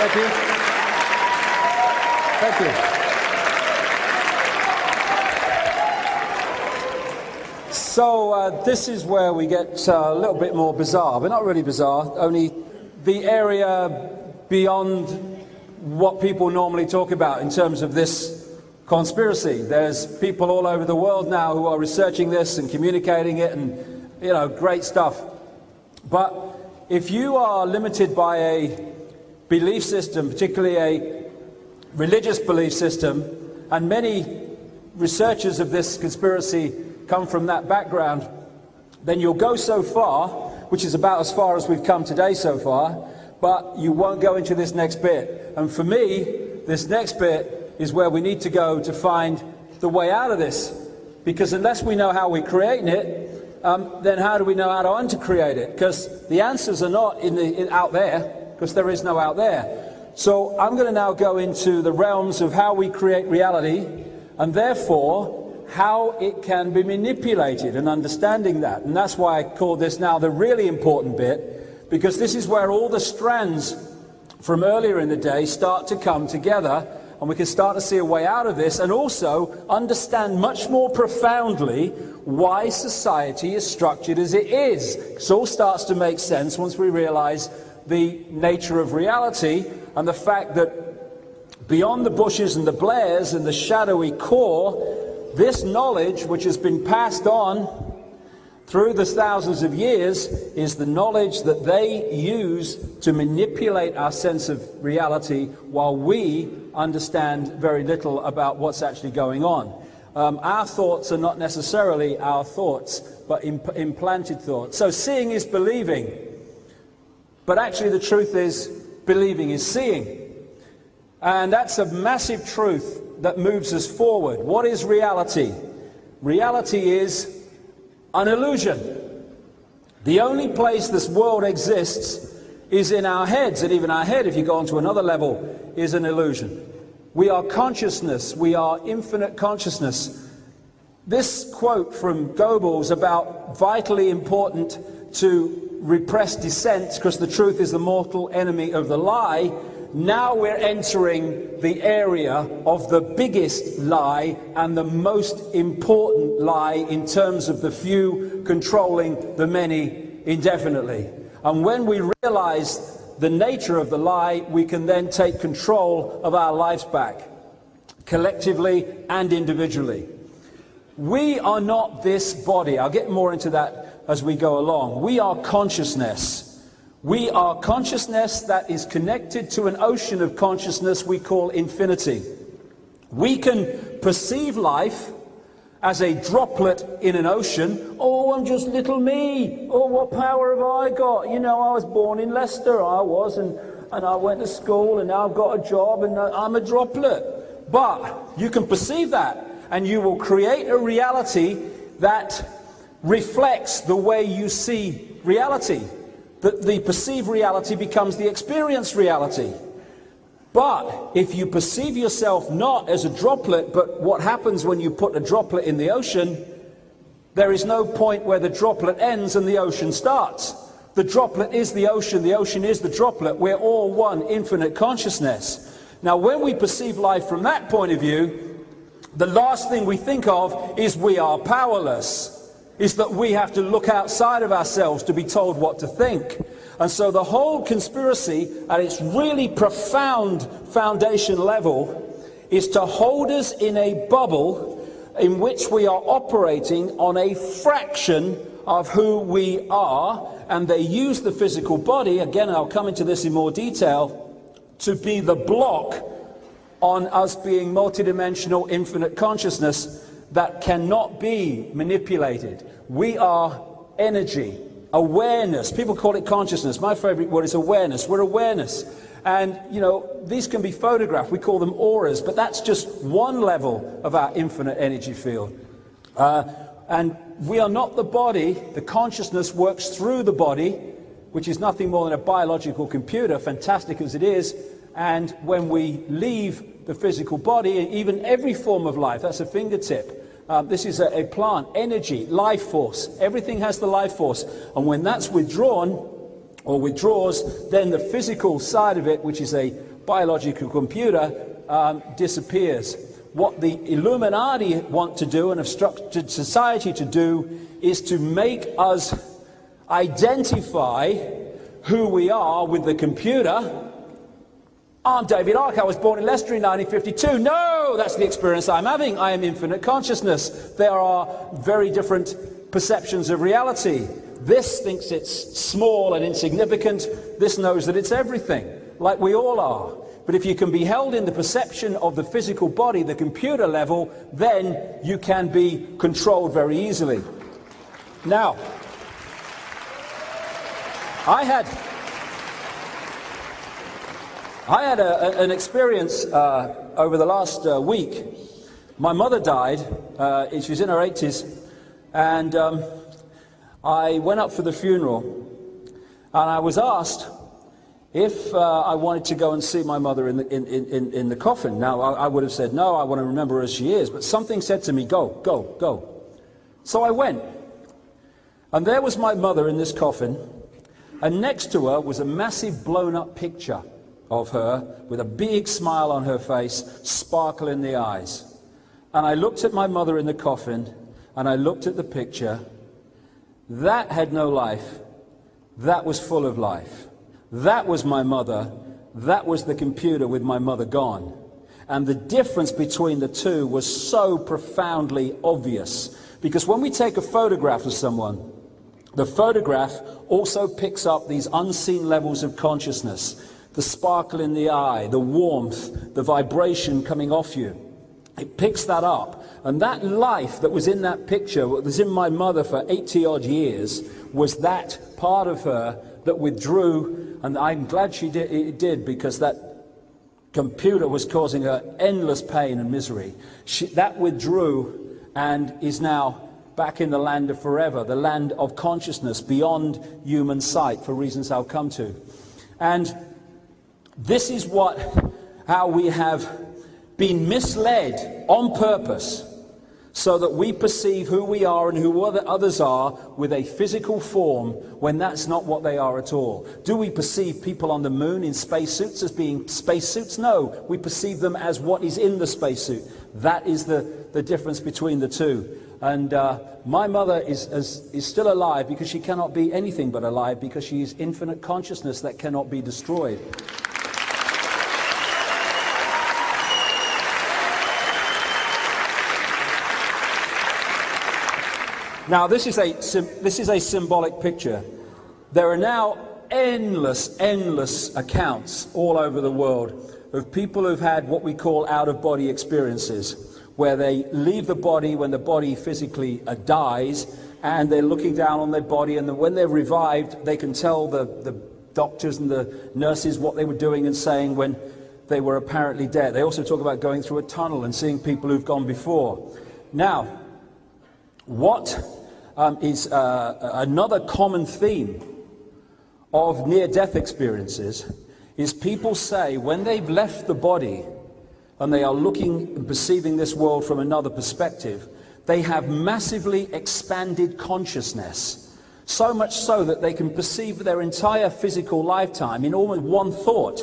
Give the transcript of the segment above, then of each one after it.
Thank you. Thank you. So this is where we get a little bit more bizarre, but not really bizarre, only the area beyond what people normally talk about in terms of this conspiracy. There's people all over the world now who are researching this and communicating it, and, you know, great stuff. But if you are limited by a belief system, particularly a religious belief system, and many researchers of this conspiracy come from that background, then you'll go so far, which is about as far as we've come today so far, but you won't go into this next bit. And for me, this next bit is where we need to go to find the way out of this. Because unless we know how we're creating it, then how do we know how to uncreate it? Because the answers are not out there, because there is no out there. So I'm going to now go into the realms of how we create reality, and therefore how it can be manipulated, and understanding that. And that's why I call this now the really important bit, because this is where all the strands from earlier in the day start to come together, and we can start to see a way out of this, and also understand much more profoundly why society is structured as it is. It all starts to make sense once we realize the nature of reality, and the fact that beyond the bushes and the blares and the shadowy core, this knowledge, which has been passed on through the thousands of years, is the knowledge that they use to manipulate our sense of reality, while we understand very little about what's actually going on. Our thoughts are not necessarily our thoughts, but implanted thoughts. So seeing is believing. But actually the truth is, believing is seeing. And that's a massive truth that moves us forward. What is reality? Reality is an illusion. The only place this world exists is in our heads, and even our head, if you go on to another level, is an illusion. We are consciousness. We are infinite consciousness. This quote from Goebbels about vitally important to repress dissent, because the truth is the mortal enemy of the lie. Now we're entering the area of the biggest lie and the most important lie in terms of the few controlling the many indefinitely. And when we realize the nature of the lie, we can then take control of our lives back, collectively and individually. We are not this body. I'll get more into that as we go along. We are consciousness. We are consciousness that is connected to an ocean of consciousness we call infinity. We can perceive life as a droplet in an ocean. Oh, I'm just little me. Oh, what power have I got? You know, I was born in Leicester, I was, and I went to school, and now I've got a job, and I'm a droplet. But you can perceive that, and you will create a reality that reflects the way you see reality. That the perceived reality becomes the experienced reality. But if you perceive yourself not as a droplet, but what happens when you put a droplet in the ocean, there is no point where the droplet ends and the ocean starts. The droplet is the ocean is the droplet. We're all one infinite consciousness. Now when we perceive life from that point of view, the last thing we think of is we are powerless. Is that we have to look outside of ourselves to be told what to think. And so the whole conspiracy, at its really profound foundation level, is to hold us in a bubble in which we are operating on a fraction of who we are, and they use the physical body, again I'll come into this in more detail, to be the block on us being multidimensional infinite consciousness that cannot be manipulated. We are energy, awareness. People call it consciousness. My favorite word is awareness. We're awareness. And, you know, these can be photographed. We call them auras, but that's just one level of our infinite energy field. And we are not the body. The consciousness works through the body, which is nothing more than a biological computer, fantastic as it is. And when we leave the physical body, even every form of life, that's a fingertip. This is a plant, energy, life force. Everything has the life force. And when that's withdrawn, or withdraws, then the physical side of it, which is a biological computer, disappears. What the Illuminati want to do and have structured society to do is to make us identify who we are with the computer. I'm David Icke, I was born in Leicester in 1952. No, that's the experience I'm having. I am infinite consciousness. There are very different perceptions of reality. This thinks it's small and insignificant. This knows that it's everything, like we all are. But if you can be held in the perception of the physical body, the computer level, then you can be controlled very easily. Now, I had an experience over the last week. My mother died. She was in her 80s, and I went up for the funeral, and I was asked if I wanted to go and see my mother in the coffin. Now, I would have said no, I want to remember her as she is, but something said to me, go, go, go. So I went, and there was my mother in this coffin, and next to her was a massive blown-up picture of her with a big smile on her face, sparkle in the eyes. And I looked at my mother in the coffin, and I looked at the picture. That had no life. That was full of life. That was my mother. That was the computer with my mother gone. And the difference between the two was so profoundly obvious. Because when we take a photograph of someone, the photograph also picks up these unseen levels of consciousness. The sparkle in the eye, the warmth, the vibration coming off you. It picks that up. And that life that was in that picture, that was in my mother for 80-odd years, was that part of her that withdrew. And I'm glad it did, because that computer was causing her endless pain and misery. That withdrew and is now back in the land of forever, the land of consciousness beyond human sight, for reasons I'll come to. And this is how we have been misled on purpose, so that we perceive who we are and who others are with a physical form, when that's not what they are at all. Do we perceive people on the moon in spacesuits as being spacesuits? No, we perceive them as what is in the spacesuit. That is the difference between the two. And my mother is still alive, because she cannot be anything but alive, because she is infinite consciousness that cannot be destroyed. Now, this is a symbolic picture. There are now endless accounts all over the world of people who've had what we call out-of-body experiences, where they leave the body when the body physically dies, and they're looking down on their body, and when they're revived, they can tell the doctors and the nurses what they were doing and saying when they were apparently dead. They also talk about going through a tunnel and seeing people who've gone before. Now, what is another common theme of near-death experiences is people say when they've left the body and they are looking and perceiving this world from another perspective, they have massively expanded consciousness, so much so that they can perceive their entire physical lifetime in almost one thought.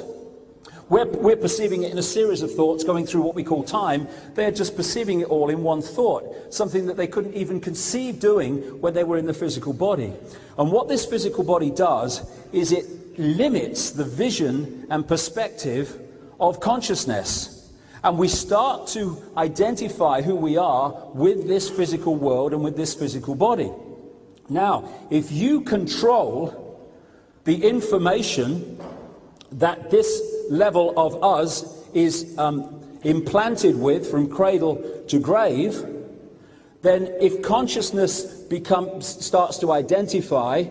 We're perceiving it in a series of thoughts going through what we call time. They're just perceiving it all in one thought, something that they couldn't even conceive doing when they were in the physical body. And what this physical body does is it limits the vision and perspective of consciousness. And we start to identify who we are with this physical world and with this physical body. Now, if you control the information that this level of us is implanted with from cradle to grave, then if consciousness starts to identify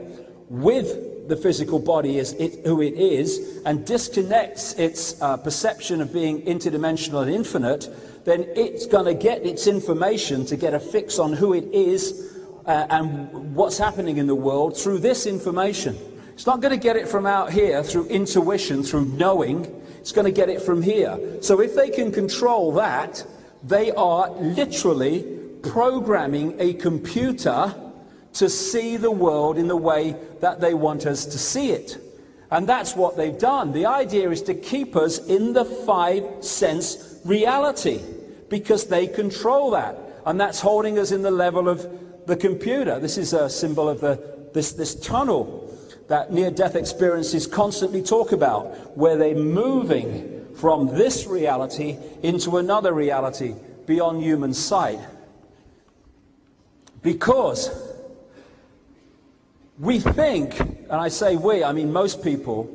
with the physical body as who it is, and disconnects its perception of being interdimensional and infinite, then it's going to get its information to get a fix on who it is and what's happening in the world through this information. It's not going to get it from out here through intuition, through knowing. It's going to get it from here. So if they can control that, they are literally programming a computer to see the world in the way that they want us to see it. And that's what they've done. The idea is to keep us in the five-sense reality, because they control that. And that's holding us in the level of the computer. This is a symbol of this tunnel that near-death experiences constantly talk about, where they're moving from this reality into another reality beyond human sight. Because we think, and I say we, I mean most people,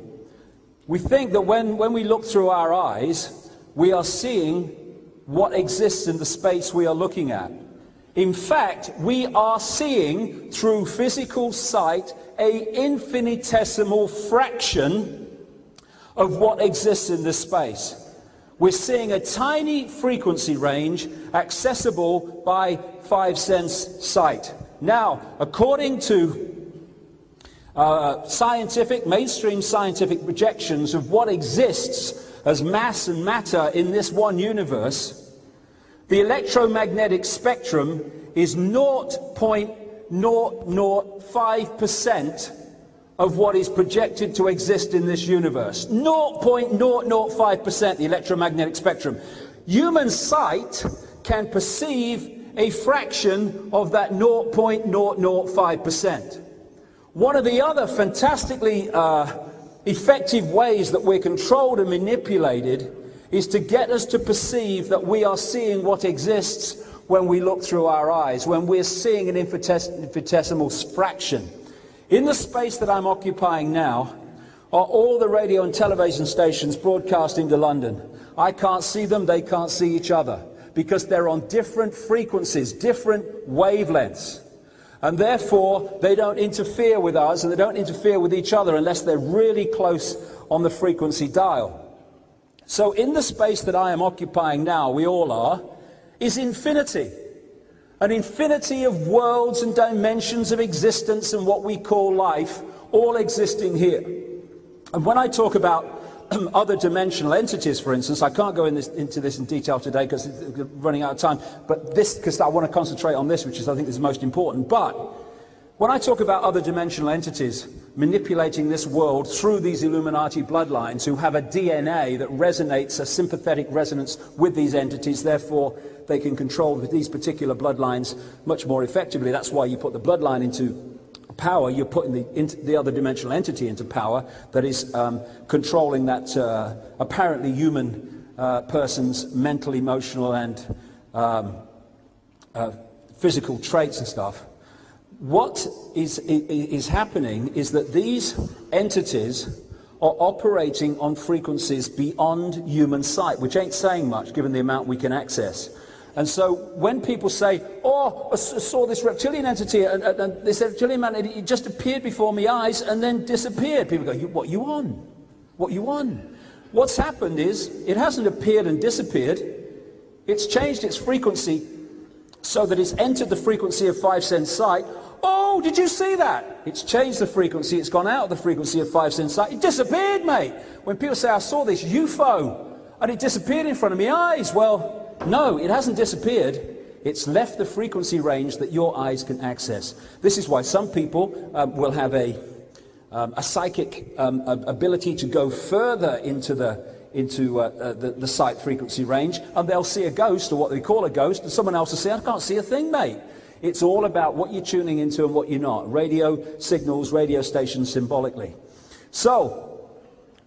we think that when we look through our eyes, we are seeing what exists in the space we are looking at. In fact, we are seeing through physical sight an infinitesimal fraction of what exists in this space. We're seeing a tiny frequency range accessible by five-sense sight. Now, according to mainstream scientific projections of what exists as mass and matter in this one universe, the electromagnetic spectrum is 0.005% of what is projected to exist in this universe. 0.005%, the electromagnetic spectrum. Human sight can perceive a fraction of that 0.005%. One of the other fantastically effective ways that we're controlled and manipulated is to get us to perceive that we are seeing what exists when we look through our eyes, when we're seeing an infinitesimal fraction. In the space that I'm occupying now are all the radio and television stations broadcasting to London. I can't see them, they can't see each other, because they're on different frequencies, different wavelengths. And therefore, they don't interfere with us, and they don't interfere with each other unless they're really close on the frequency dial. So in the space that I am occupying now, we all are, is infinity. An infinity of worlds and dimensions of existence and what we call life, all existing here. And when I talk about other dimensional entities, for instance, I can't go into this in detail today because we're running out of time, but because I want to concentrate on this, which is, I think, is most important. But when I talk about other dimensional entities manipulating this world through these Illuminati bloodlines who have a DNA that resonates, a sympathetic resonance with these entities, therefore they can control these particular bloodlines much more effectively. That's why you put the bloodline into power, you're putting the other dimensional entity into power that is controlling that apparently human person's mental, emotional and physical traits and stuff. What is happening is that these entities are operating on frequencies beyond human sight, which ain't saying much given the amount we can access. And so when people say, oh, I saw this reptilian entity, and this reptilian man, it just appeared before my eyes and then disappeared. People go, what you on? What you on? What's happened is, it hasn't appeared and disappeared. It's changed its frequency so that it's entered the frequency of five-sense sight. Oh, did you see that? It's changed the frequency, it's gone out of the frequency of five-sense sight. It disappeared, mate. When people say, I saw this UFO, and it disappeared in front of my eyes, well, no, it hasn't disappeared. It's left the frequency range that your eyes can access. This is why some people will have a psychic ability to go further into the sight frequency range, and they'll see a ghost, or what they call a ghost, and someone else will say, I can't see a thing, mate. It's all about what you're tuning into and what you're not. Radio signals, radio stations symbolically. So,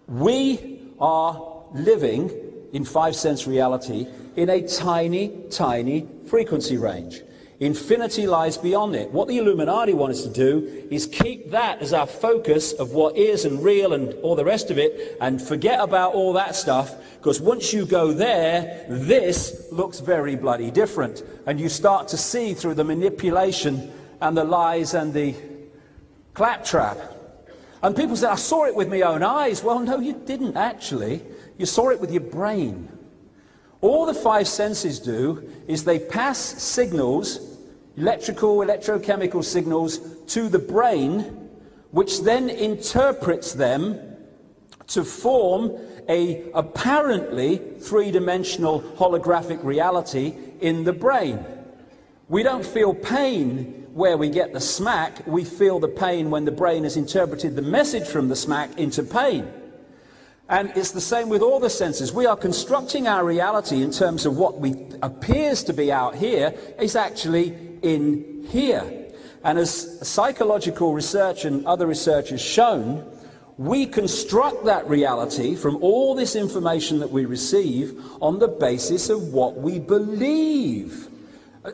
we are living in five-sense reality in a tiny, tiny frequency range. Infinity lies beyond it. What the Illuminati want us to do is keep that as our focus of what is and real and all the rest of it, and forget about all that stuff, because once you go there, this looks very bloody different. And you start to see through the manipulation and the lies and the claptrap. And people say, I saw it with my own eyes. Well, no, you didn't actually. You saw it with your brain. All the five senses do is they pass signals, electrical, electrochemical signals, to the brain, which then interprets them to form a apparently three-dimensional holographic reality in the brain. We don't feel pain where we get the smack, we feel the pain when the brain has interpreted the message from the smack into pain. And it's the same with all the senses. We are constructing our reality in terms of what appears to be out here is actually in here. And as psychological research and other research has shown, we construct that reality from all this information that we receive on the basis of what we believe.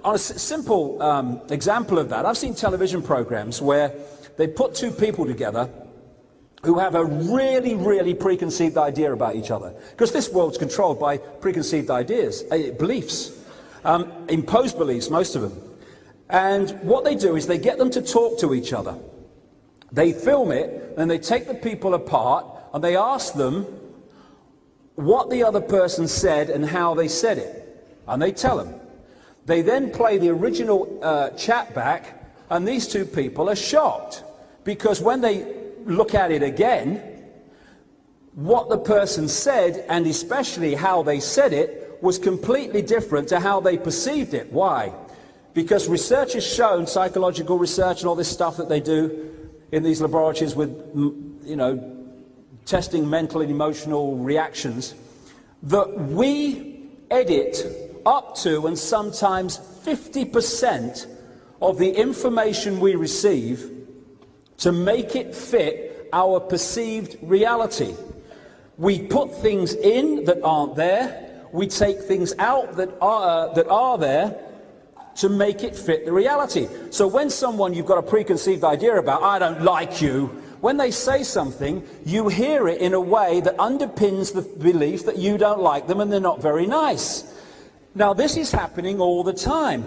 On a simple example of that, I've seen television programs where they put two people together who have a really, really preconceived idea about each other. Because this world's controlled by preconceived ideas, beliefs, imposed beliefs, most of them. And what they do is they get them to talk to each other. They film it, and they take the people apart, and they ask them what the other person said and how they said it. And they tell them. They then play the original chat back, and these two people are shocked. Because when they look at it again, what the person said, and especially how they said it, was completely different to how they perceived it. Why? Because research has shown, psychological research and all this stuff that they do in these laboratories with, you know, testing mental and emotional reactions, that we edit up to and sometimes 50% of the information we receive to make it fit our perceived reality. We put things in that aren't there, we take things out that are there to make it fit the reality. So when someone you've got a preconceived idea about, I don't like you, when they say something, you hear it in a way that underpins the belief that you don't like them and they're not very nice. Now this is happening all the time.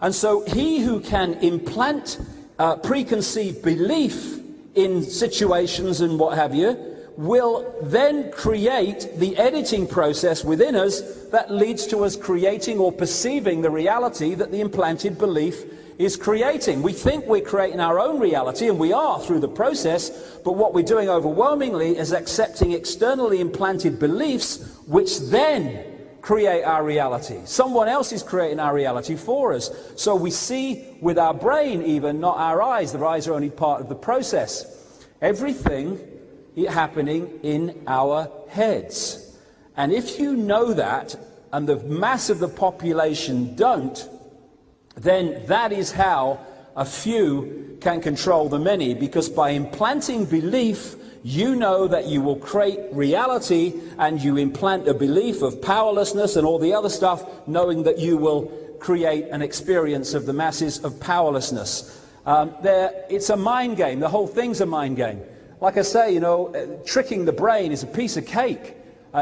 And so he who can implant preconceived belief in situations and what have you, will then create the editing process within us that leads to us creating or perceiving the reality that the implanted belief is creating. We think we're creating our own reality, and we are through the process, but what we're doing overwhelmingly is accepting externally implanted beliefs which then create our reality. Someone else is creating our reality for us. So we see with our brain even, not our eyes. The eyes are only part of the process. Everything happening in our heads. And if you know that, and the mass of the population don't, then that is how a few can control the many, because by implanting belief, you know that you will create reality, and you implant a belief of powerlessness and all the other stuff, knowing that you will create an experience of the masses of powerlessness. It's a mind game. The whole thing's a mind game. Like I say, you know, tricking the brain is a piece of cake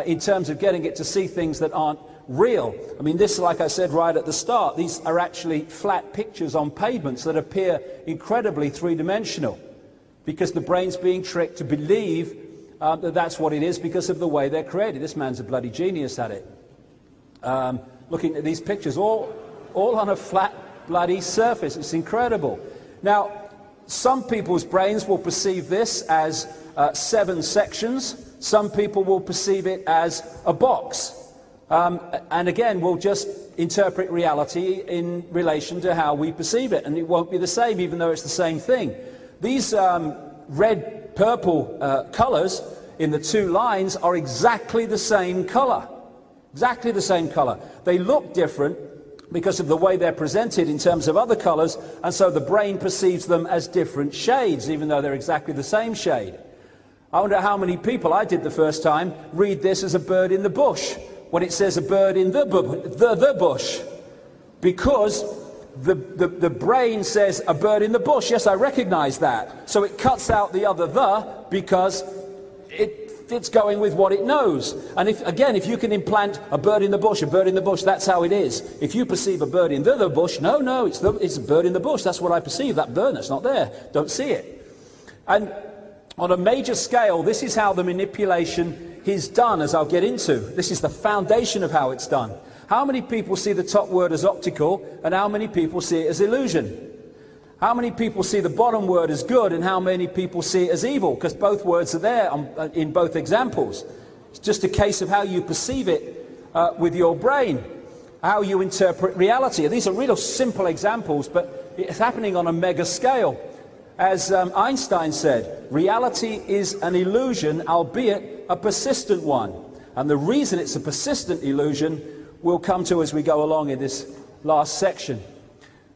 in terms of getting it to see things that aren't real. I mean, this, like I said right at the start, these are actually flat pictures on pavements that appear incredibly three-dimensional, because the brain's being tricked to believe that that's what it is because of the way they're created. This man's a bloody genius at it. Looking at these pictures, all on a flat bloody surface. It's incredible. Now, some people's brains will perceive this as 7 sections. Some people will perceive it as a box. And again, we'll just interpret reality in relation to how we perceive it. And it won't be the same, even though it's the same thing. These red-purple colours in the two lines are exactly the same colour. Exactly the same colour. They look different because of the way they're presented in terms of other colours, and so the brain perceives them as different shades, even though they're exactly the same shade. I wonder how many people, I did the first time, read this as a bird in the bush, when it says a bird in the bush. Because the brain says a bird in the bush. Yes, I recognize that. So it cuts out the other the, because it's going with what it knows. And if you can implant a bird in the bush, that's how it is. If you perceive a bird in the bush, no, it's a bird in the bush. That's what I perceive, that bird that's not there. Don't see it. And on a major scale, this is how the manipulation is done, as I'll get into. This is the foundation of how it's done. How many people see the top word as optical, and how many people see it as illusion? How many people see the bottom word as good, and how many people see it as evil? Because both words are there in both examples. It's just a case of how you perceive it with your brain, how you interpret reality. These are real simple examples, but it's happening on a mega scale. As Einstein said, reality is an illusion, albeit a persistent one. And the reason it's a persistent illusion we'll come to as we go along in this last section.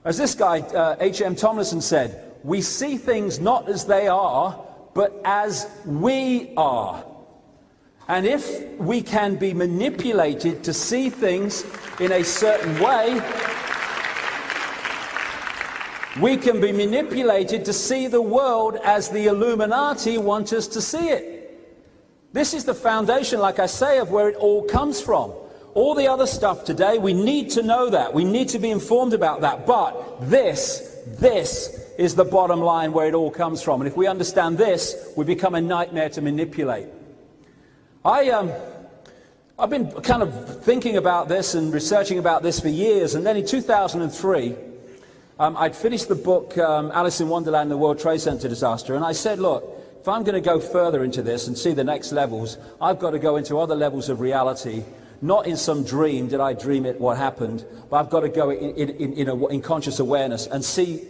As this guy, H.M. Tomlinson, said, we see things not as they are, but as we are. And if we can be manipulated to see things in a certain way, we can be manipulated to see the world as the Illuminati want us to see it. This is the foundation, like I say, of where it all comes from. All the other stuff today, we need to know that. We need to be informed about that. But this is the bottom line where it all comes from. And if we understand this, we become a nightmare to manipulate. I've been kind of thinking about this and researching about this for years. And then in 2003, I'd finished the book Alice in Wonderland and the World Trade Center disaster. And I said, look, if I'm going to go further into this and see the next levels, I've got to go into other levels of reality. Not in some dream, did I dream it, what happened, but I've got to go in conscious awareness and see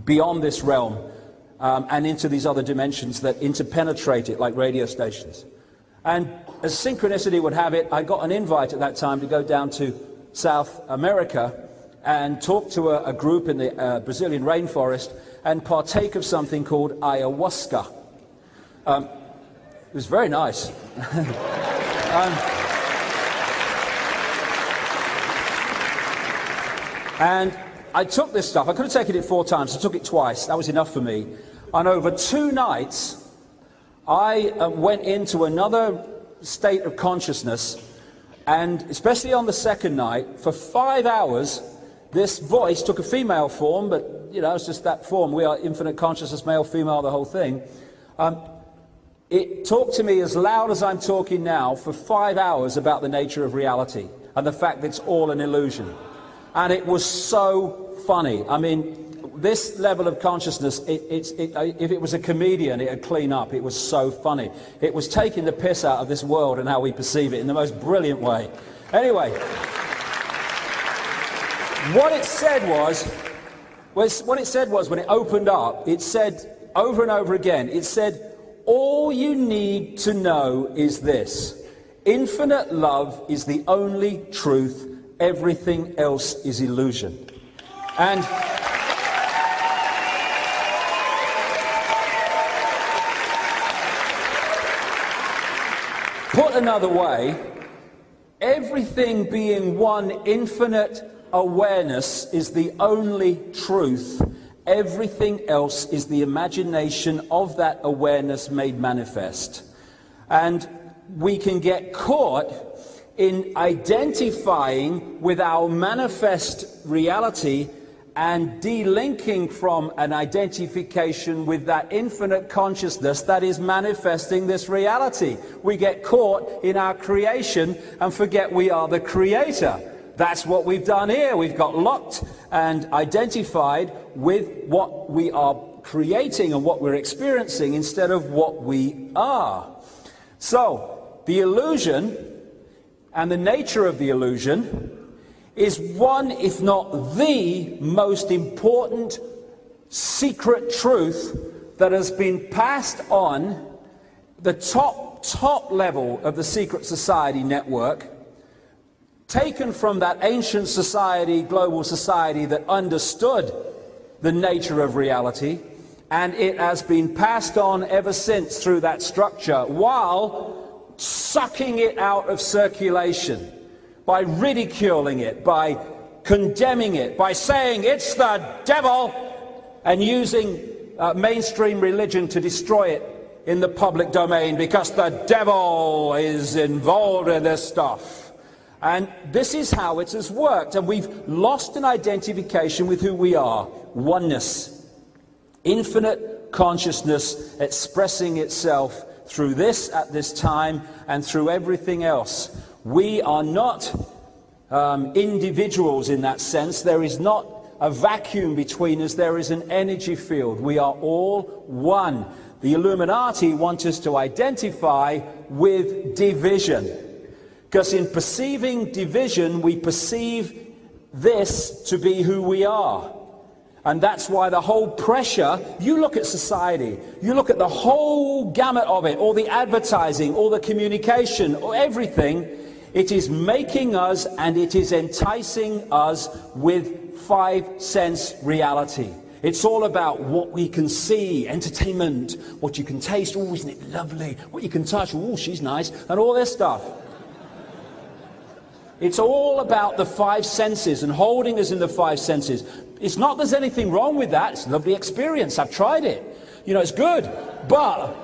beyond this realm and into these other dimensions that interpenetrate it like radio stations. And as synchronicity would have it, I got an invite at that time to go down to South America and talk to a group in the Brazilian rainforest and partake of something called ayahuasca. It was very nice. And I took this stuff. I could have taken it 4 times. I took it twice. That was enough for me. And over 2 nights, I went into another state of consciousness. And especially on the second night, for 5 hours, this voice took a female form, but, you know, it's just that form. We are infinite consciousness, male, female, the whole thing. It talked to me as loud as I'm talking now for 5 hours about the nature of reality and the fact that it's all an illusion. And it was so funny. I mean, this level of consciousness, if it was a comedian, it would clean up. It was so funny. It was taking the piss out of this world and how we perceive it in the most brilliant way. Anyway, what it said was when it opened up, it said over and over again, it said, all you need to know is this: infinite love is the only truth. Everything else is illusion. And put another way, everything being one infinite awareness is the only truth. Everything else is the imagination of that awareness made manifest. And we can get caught in identifying with our manifest reality and delinking from an identification with that infinite consciousness that is manifesting this reality. We get caught in our creation and forget we are the creator. That's what we've done here. We've got locked and identified with what we are creating and what we're experiencing instead of what we are. So, the illusion and the nature of the illusion is one, if not the most important secret truth that has been passed on the top level of the secret society network, taken from that ancient society, global society that understood the nature of reality, and it has been passed on ever since through that structure, while sucking it out of circulation, by ridiculing it, by condemning it, by saying it's the devil, and using mainstream religion to destroy it in the public domain because the devil is involved in this stuff. And this is how it has worked, and we've lost an identification with who we are. Oneness, infinite consciousness expressing itself through this at this time and through everything else. We are not individuals in that sense. There is not a vacuum between us. There is an energy field. We are all one. The Illuminati want us to identify with division, because in perceiving division we perceive this to be who we are. And that's why the whole pressure, you look at society, you look at the whole gamut of it, all the advertising, all the communication, everything, it is making us and it is enticing us with five-sense reality. It's all about what we can see, entertainment, what you can taste, oh, isn't it lovely, what you can touch, oh, she's nice, and all this stuff. It's all about the five senses and holding us in the five senses. It's not there's anything wrong with that. It's a lovely experience. I've tried it. You know, it's good. But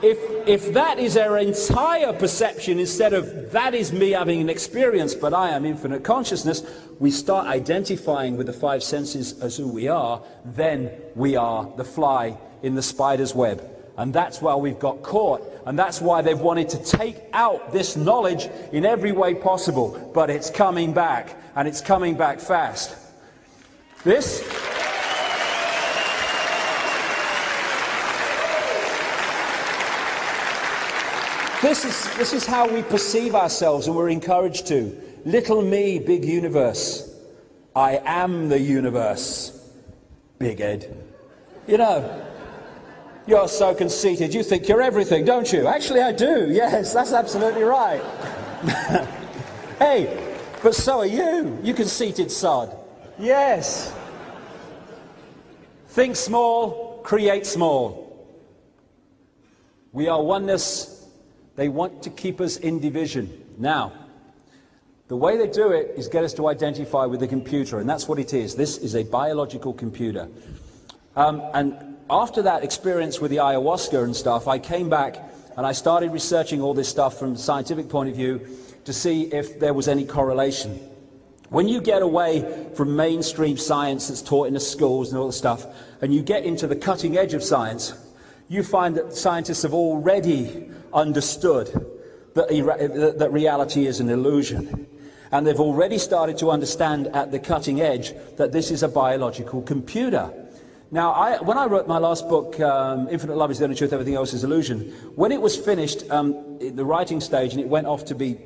if that is our entire perception, instead of that is me having an experience, but I am infinite consciousness, we start identifying with the five senses as who we are, then we are the fly in the spider's web. And that's why we've got caught. And that's why they've wanted to take out this knowledge in every way possible. But it's coming back, and it's coming back fast. This is how we perceive ourselves, and we're encouraged to. Little me, big universe. I am the universe. Big Ed. You know, you're so conceited, you think you're everything, don't you? Actually, I do. Yes, that's absolutely right. Hey, but so are you, you conceited sod. Yes. Think small, create small. We are oneness. They want to keep us in division. Now, the way they do it is get us to identify with the computer, and that's what it is. This is a biological computer. And after that experience with the ayahuasca and stuff, I came back and I started researching all this stuff from a scientific point of view to see if there was any correlation. When you get away from mainstream science that's taught in the schools and all the stuff, and you get into the cutting edge of science, you find that scientists have already understood that reality is an illusion. And they've already started to understand at the cutting edge that this is a biological computer. Now, when I wrote my last book, Infinite Love is the Only Truth, Everything Else is Illusion, when it was finished in the writing stage and it went off to be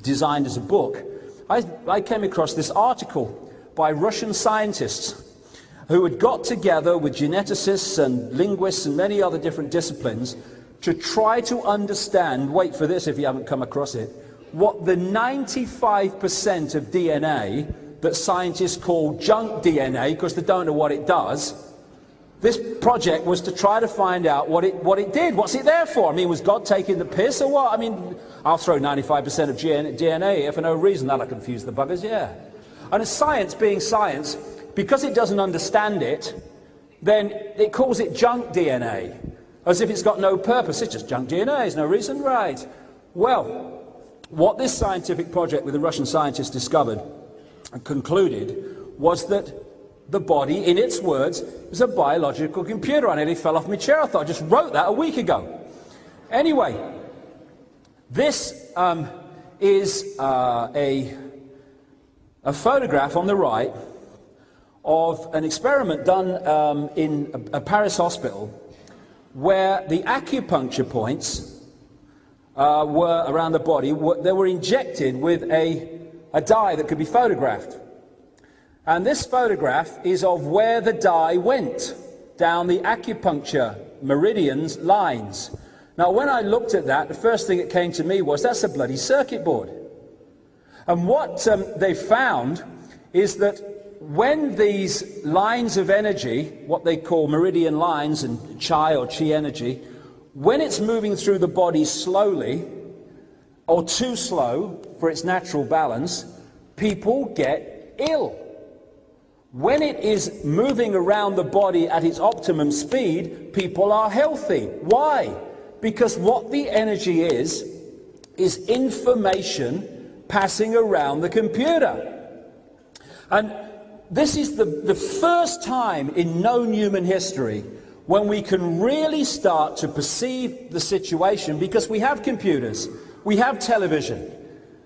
designed as a book, I came across this article by Russian scientists who had got together with geneticists and linguists and many other different disciplines to try to understand, wait for this if you haven't come across it, what the 95% of DNA that scientists call junk DNA, because they don't know what it does. This project was to try to find out what it did. What's it there for? I mean, was God taking the piss or what? I mean, I'll throw 95% of DNA here for no reason. That'll confuse the buggers, yeah. And as science being science, because it doesn't understand it, then it calls it junk DNA, as if it's got no purpose. It's just junk DNA, there's no reason, right? Well, what this scientific project with the Russian scientists discovered and concluded was that the body, in its words, is a biological computer. I nearly fell off my chair. I thought I just wrote that a week ago. Anyway, this is a photograph on the right of an experiment done in a Paris hospital where the acupuncture points were around the body. They were injected with a dye that could be photographed. And this photograph is of where the dye went down the acupuncture meridians lines. Now, when I looked at that, the first thing that came to me was that's a bloody circuit board. And what they found is that when these lines of energy, what they call meridian lines and chi or chi energy, when it's moving through the body slowly or too slow for its natural balance, people get ill. When it is moving around the body at its optimum speed, people are healthy. Why? Because what the energy is information passing around the computer. And this is the first time in known human history when we can really start to perceive the situation, because we have computers, we have television.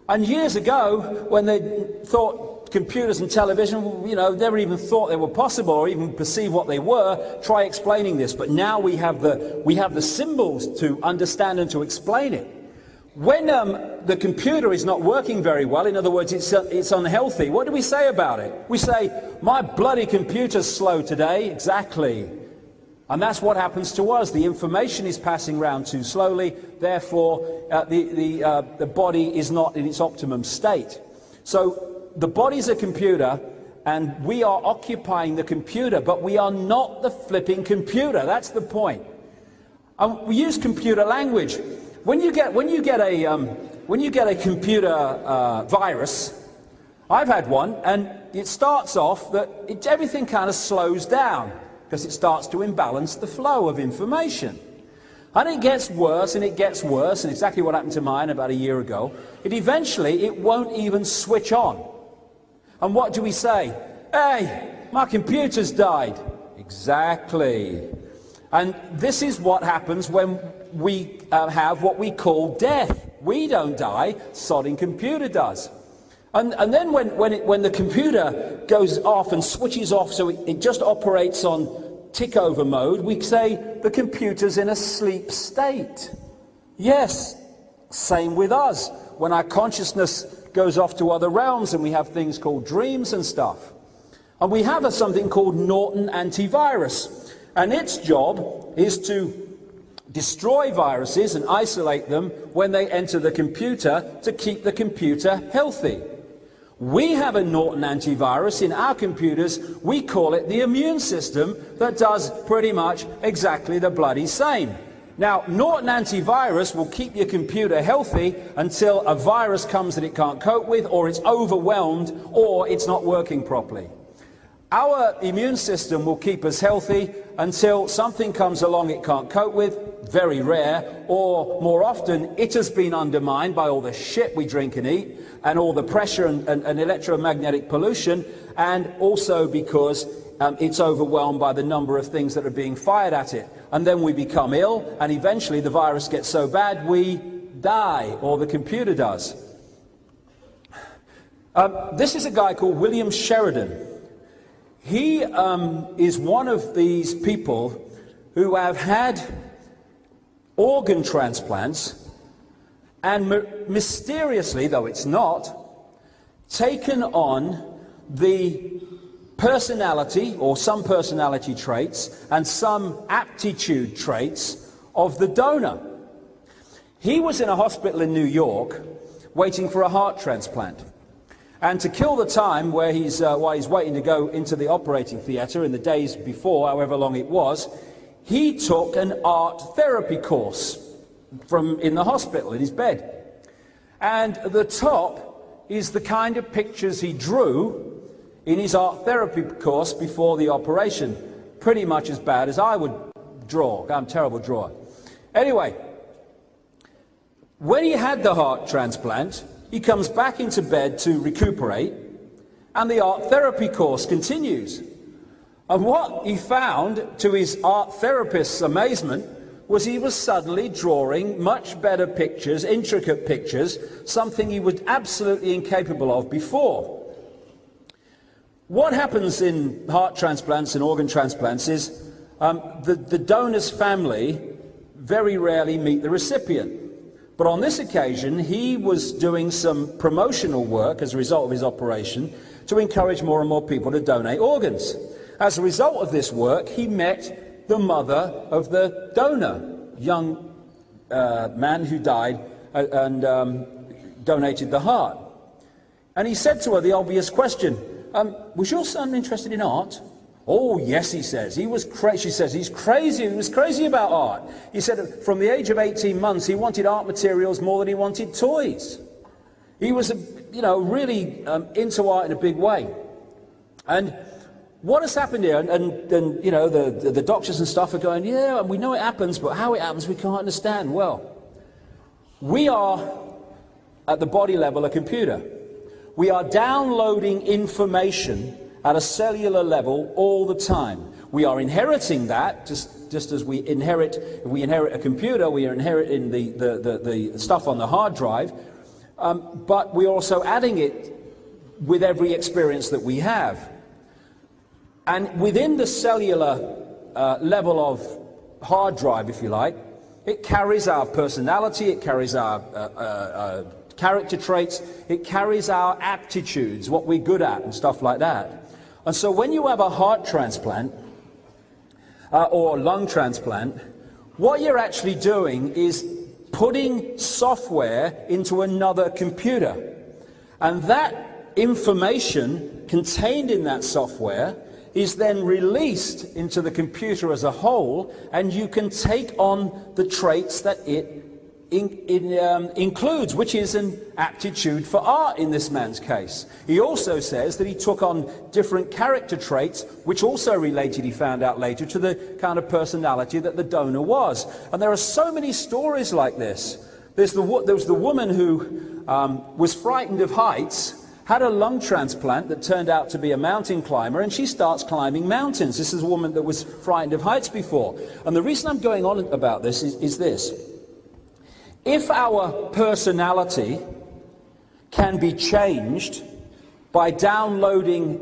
And years ago, when they thought computers and television, you know, never even thought they were possible or even perceive what they were, try explaining this. But now we have the symbols to understand and to explain it. When the computer is not working very well, in other words, it's unhealthy, what do we say about it? We say, my bloody computer's slow today. Exactly. And that's what happens to us. The information is passing around too slowly, therefore the body is not in its optimum state. So the body's a computer, and we are occupying the computer, but we are not the flipping computer. That's the point. We use computer language. When you get a computer virus, I've had one, and it starts off that everything kind of slows down because it starts to imbalance the flow of information. And it gets worse, and it gets worse, and exactly what happened to mine about a year ago. Eventually, it won't even switch on. And what do we say? Hey, my computer's died. Exactly. And this is what happens when we have what we call death. We don't die, sodding computer does. And then when the computer goes off and switches off, so it just operates on tick over mode, we say the computer's in a sleep state. Yes, same with us. When our consciousness goes off to other realms, and we have things called dreams and stuff. And we have something called Norton antivirus. And its job is to destroy viruses and isolate them when they enter the computer to keep the computer healthy. We have a Norton antivirus in our computers. We call it the immune system, that does pretty much exactly the bloody same. Now, Norton antivirus will keep your computer healthy until a virus comes that it can't cope with, or it's overwhelmed, or it's not working properly. Our immune system will keep us healthy until something comes along it can't cope with, very rare, or more often it has been undermined by all the shit we drink and eat, and all the pressure and electromagnetic pollution, and also because it's overwhelmed by the number of things that are being fired at it. And then we become ill, and eventually the virus gets so bad we die, or the computer does. This is a guy called William Sheridan. He is one of these people who have had organ transplants and mysteriously, though it's not, taken on the personality, or some personality traits, and some aptitude traits of the donor. He was in a hospital in New York waiting for a heart transplant. And to kill the time while he's waiting to go into the operating theatre in the days before, however long it was, he took an art therapy course in the hospital, in his bed. And the top is the kind of pictures he drew in his art therapy course before the operation. Pretty much as bad as I would draw. I'm a terrible drawer. Anyway, when he had the heart transplant, he comes back into bed to recuperate, and the art therapy course continues. And what he found, to his art therapist's amazement, was he was suddenly drawing much better pictures, intricate pictures, something he was absolutely incapable of before. What happens in heart transplants and organ transplants is the donor's family very rarely meet the recipient. But on this occasion, he was doing some promotional work as a result of his operation to encourage more and more people to donate organs. As a result of this work, he met the mother of the donor, young man who died and donated the heart. And he said to her the obvious question, was your son interested in art? Oh, yes, he says. She says, he's crazy. He was crazy about art. He said from the age of 18 months, he wanted art materials more than he wanted toys. He was, really into art in a big way. And what has happened here, and the doctors and stuff are going, yeah, and we know it happens, but how it happens we can't understand. Well, we are, at the body level, a computer. We are downloading information at a cellular level all the time. We are inheriting that, just as we inherit a computer, we are inheriting the stuff on the hard drive, but we're also adding it with every experience that we have. And within the cellular level of hard drive, if you like, it carries our personality, it carries our character traits, it carries our aptitudes, what we're good at and stuff like that. And so when you have a heart transplant or lung transplant, what you're actually doing is putting software into another computer. And that information contained in that software is then released into the computer as a whole, and you can take on the traits that it includes, which is an aptitude for art in this man's case. He also says that he took on different character traits, which also related, he found out later, to the kind of personality that the donor was. And there are so many stories like this. There was the woman who was frightened of heights, had a lung transplant that turned out to be a mountain climber, and she starts climbing mountains. This is a woman that was frightened of heights before. And the reason I'm going on about this is this. If our personality can be changed by downloading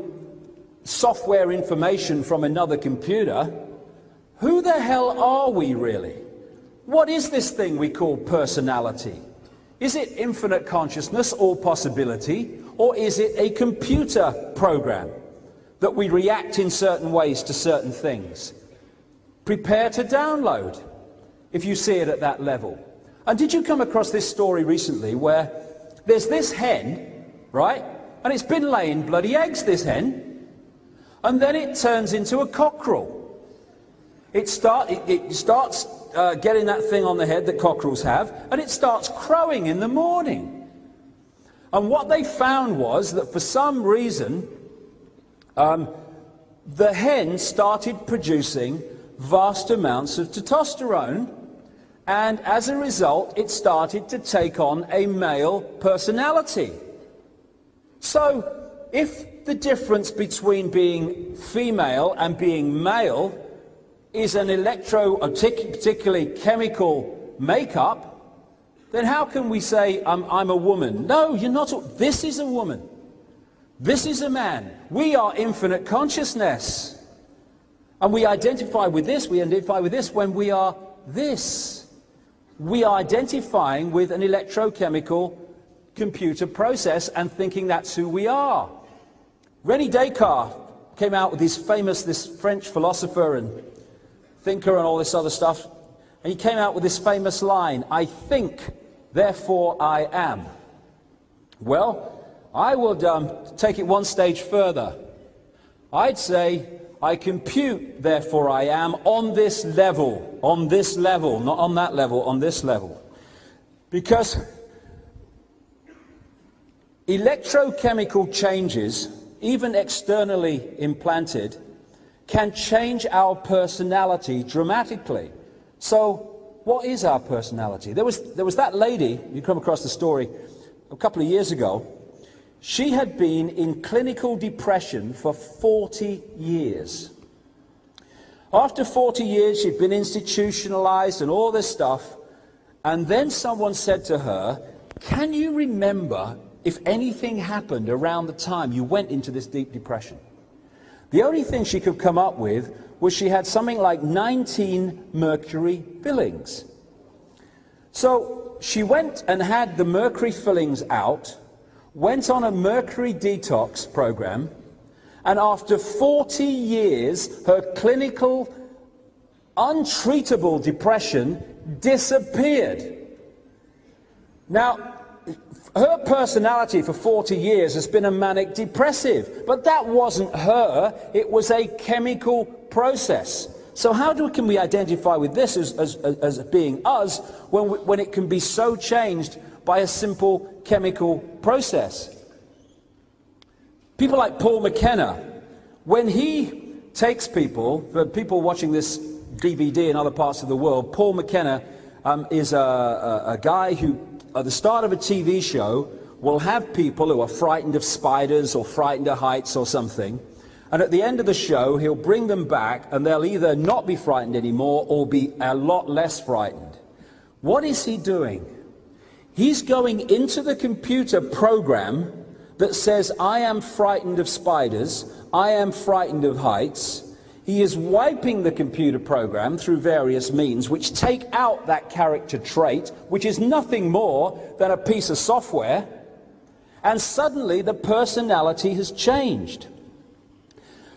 software information from another computer, who the hell are we really? What is this thing we call personality? Is it infinite consciousness or possibility, or is it a computer program that we react in certain ways to certain things? Prepare to download if you see it at that level. And did you come across this story recently where there's this hen, right? And it's been laying bloody eggs, this hen, and then it turns into a cockerel. It starts getting that thing on the head that cockerels have, and it starts crowing in the morning. And what they found was that for some reason, the hen started producing vast amounts of testosterone, and as a result, it started to take on a male personality. So, if the difference between being female and being male is an particularly chemical makeup, then how can we say, I'm a woman? No, you're not. This is a woman. This is a man. We are infinite consciousness. And we identify with this when we are this. We are identifying with an electrochemical computer process and thinking that's who we are. René Descartes came out with this French philosopher and thinker and all this other stuff, and he came out with this famous line, I think, therefore I am. Well, I would take it one stage further. I'd say, I compute, therefore I am, on this level, not on that level, on this level. Because electrochemical changes, even externally implanted, can change our personality dramatically. So, what is our personality? There was that lady, you come across the story, a couple of years ago. She had been in clinical depression for 40 years. After 40 years, she'd been institutionalized and all this stuff, and then someone said to her, can you remember if anything happened around the time you went into this deep depression? The only thing she could come up with was she had something like 19 mercury fillings. So she went and had the mercury fillings out, went on a mercury detox program, and after 40 years, her clinical, untreatable depression disappeared. Now, her personality for 40 years has been a manic depressive, but that wasn't her, it was a chemical process. So how can we identify with this as being us when it can be so changed by a simple chemical process? People like Paul McKenna, when he takes people, for people watching this DVD in other parts of the world, Paul McKenna is a guy who, at the start of a TV show, will have people who are frightened of spiders or frightened of heights or something, and at the end of the show he'll bring them back and they'll either not be frightened anymore or be a lot less frightened. What is he doing? He's going into the computer program that says, I am frightened of spiders, I am frightened of heights. He is wiping the computer program through various means which take out that character trait, which is nothing more than a piece of software, and suddenly the personality has changed.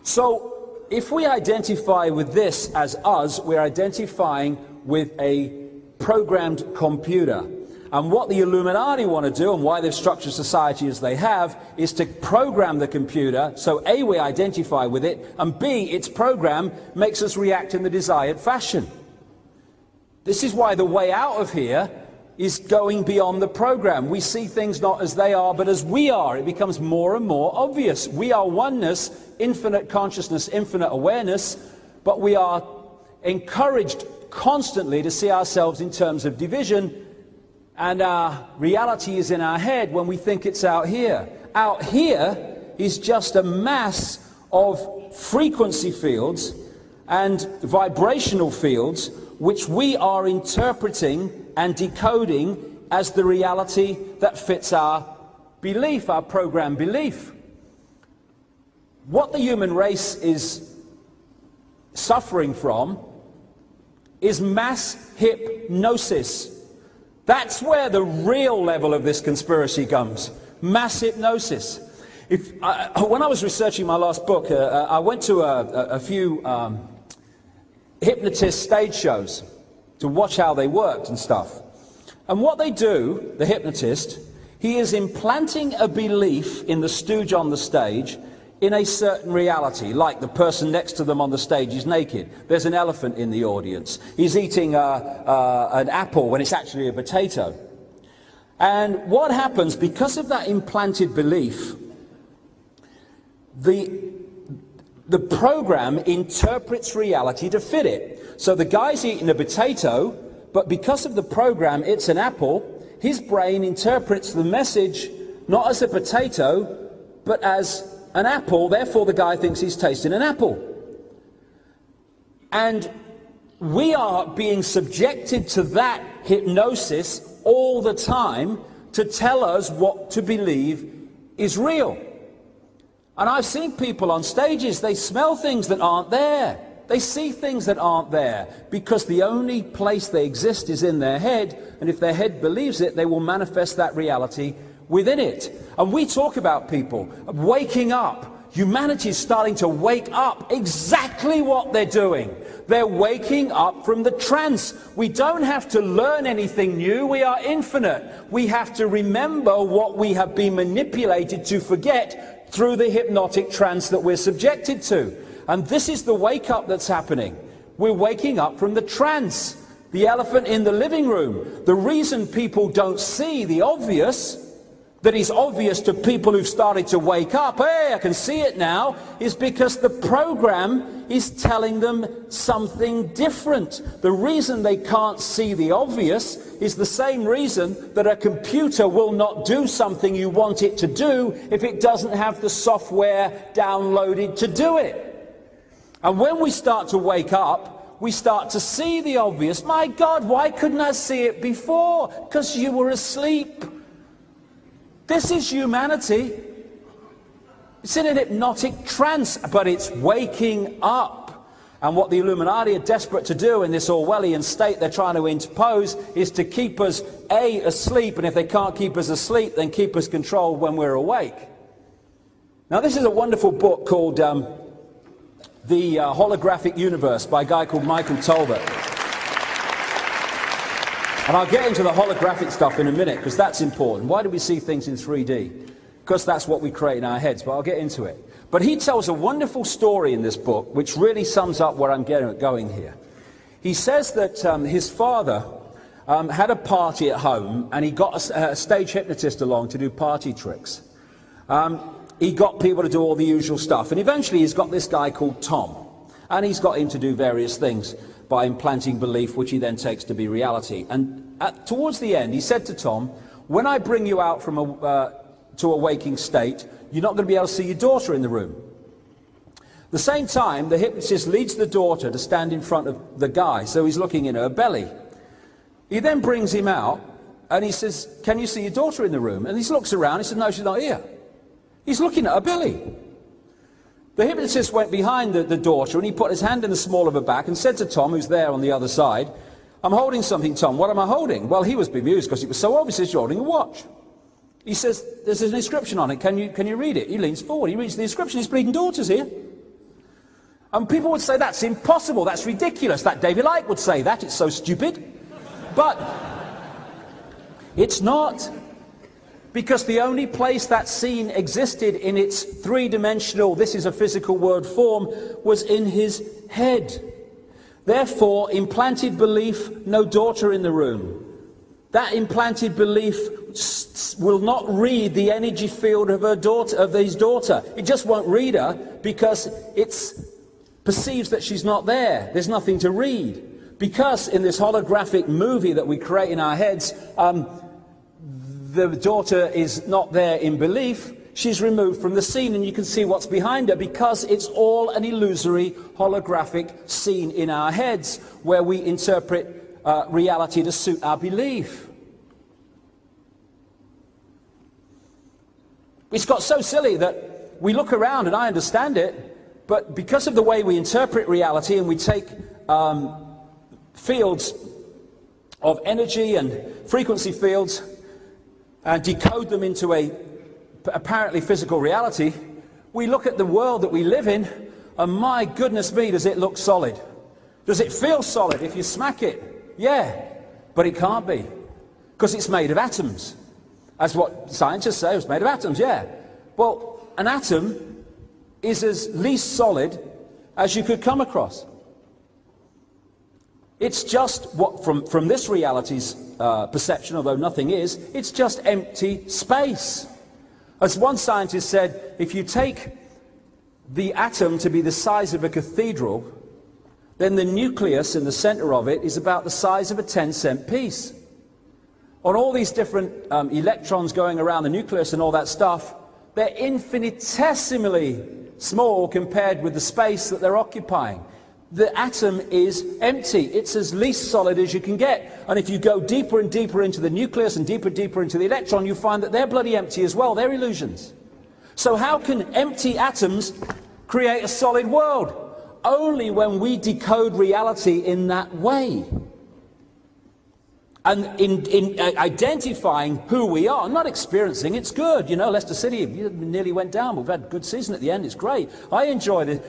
So if we identify with this as us, we're identifying with a programmed computer. And what the Illuminati want to do, and why they've structured society as they have, is to program the computer so A, we identify with it, and B, its program makes us react in the desired fashion. This is why the way out of here is going beyond the program. We see things not as they are, but as we are. It becomes more and more obvious. We are oneness, infinite consciousness, infinite awareness, but we are encouraged constantly to see ourselves in terms of division, and our reality is in our head when we think it's out here. Out here is just a mass of frequency fields and vibrational fields which we are interpreting and decoding as the reality that fits our belief, our programmed belief. What the human race is suffering from is mass hypnosis. That's where the real level of this conspiracy comes. Mass hypnosis. When I was researching my last book, I went to a few hypnotist stage shows to watch how they worked and stuff. And what they do, the hypnotist, he is implanting a belief in the stooge on the stage in a certain reality, like the person next to them on the stage is naked. There's an elephant in the audience. He's eating an apple when it's actually a potato. And what happens, because of that implanted belief, the program interprets reality to fit it. So the guy's eating a potato, but because of the program, it's an apple. His brain interprets the message not as a potato, but as an apple. Therefore, the guy thinks he's tasting an apple. And we are being subjected to that hypnosis all the time to tell us what to believe is real. And I've seen people on stages, they smell things that aren't there. They see things that aren't there, because the only place they exist is in their head, and if their head believes it, they will manifest that reality within it. And we talk about people waking up. Humanity is starting to wake up. Exactly what they're doing. They're waking up from the trance. We don't have to learn anything new. We are infinite. We have to remember what we have been manipulated to forget through the hypnotic trance that we're subjected to. And this is the wake up that's happening. We're waking up from the trance. The elephant in the living room. The reason people don't see the obvious, that is obvious to people who've started to wake up, hey, I can see it now, is because the program is telling them something different. The reason they can't see the obvious is the same reason that a computer will not do something you want it to do if it doesn't have the software downloaded to do it. And when we start to wake up, we start to see the obvious. My God, why couldn't I see it before? Because you were asleep. This is humanity. It's in an hypnotic trance, but it's waking up. And what the Illuminati are desperate to do in this Orwellian state they're trying to impose is to keep us, A, asleep, and if they can't keep us asleep, then keep us controlled when we're awake. Now, this is a wonderful book called The Holographic Universe by a guy called Michael Talbot. And I'll get into the holographic stuff in a minute, because that's important. Why do we see things in 3D? Because that's what we create in our heads, but I'll get into it. But he tells a wonderful story in this book, which really sums up where I'm going here. He says that his father had a party at home, and he got a stage hypnotist along to do party tricks. He got people to do all the usual stuff, and eventually he's got this guy called Tom, and he's got him to do various things by implanting belief, which he then takes to be reality. And towards the end, he said to Tom, when I bring you out from to a waking state, you're not going to be able to see your daughter in the room. At the same time, the hypnotist leads the daughter to stand in front of the guy, so he's looking in her belly. He then brings him out, and he says, can you see your daughter in the room? And he looks around, he says, no, she's not here. He's looking at her belly. The hypnotist went behind the daughter and he put his hand in the small of her back and said to Tom, who's there on the other side, "I'm holding something, Tom. What am I holding?" Well, he was bemused because it was so obvious he's holding a watch. He says, "There's an inscription on it. Can you read it?" He leans forward. He reads the inscription. His bleeding daughter's here. And people would say, "That's impossible. That's ridiculous. That David Icke would say that. It's so stupid." But it's not. Because the only place that scene existed in its three-dimensional, this is a physical word form, was in his head. Therefore, implanted belief, no daughter in the room. That implanted belief will not read the energy field of his daughter. It just won't read her because it perceives that she's not there. There's nothing to read. Because in this holographic movie that we create in our heads, the daughter is not there in belief, she's removed from the scene and you can see what's behind her because it's all an illusory holographic scene in our heads where we interpret reality to suit our belief. It's got so silly that we look around, and I understand it, but because of the way we interpret reality and we take fields of energy and frequency fields and decode them into a apparently physical reality, we look at the world that we live in, and my goodness me, does it look solid? Does it feel solid if you smack it? Yeah, but it can't be, because it's made of atoms. That's what scientists say, it's made of atoms, yeah. Well, an atom is as least solid as you could come across. It's just what, from this reality's perception, although nothing is, it's just empty space. As one scientist said, if you take the atom to be the size of a cathedral, then the nucleus in the center of it is about the size of a 10-cent piece. On all these different electrons going around the nucleus and all that stuff, they're infinitesimally small compared with the space that they're occupying. The atom is empty. It's as least solid as you can get. And if you go deeper and deeper into the nucleus and deeper into the electron, you find that they're bloody empty as well. They're illusions. So how can empty atoms create a solid world? Only when we decode reality in that way. And in identifying who we are, not experiencing, it's good. You know, Leicester City nearly went down. We've had a good season at the end. It's great. I enjoy the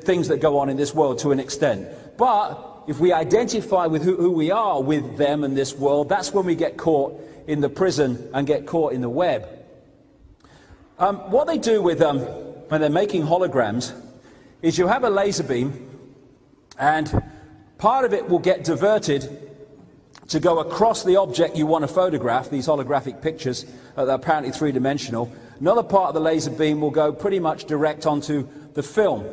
things that go on in this world to an extent. But if we identify with who we are with them and this world, that's when we get caught in the prison and get caught in the web. What they do with when they're making holograms is you have a laser beam, and part of it will get diverted to go across the object you want to photograph, these holographic pictures that are apparently three-dimensional. Another part of the laser beam will go pretty much direct onto the film.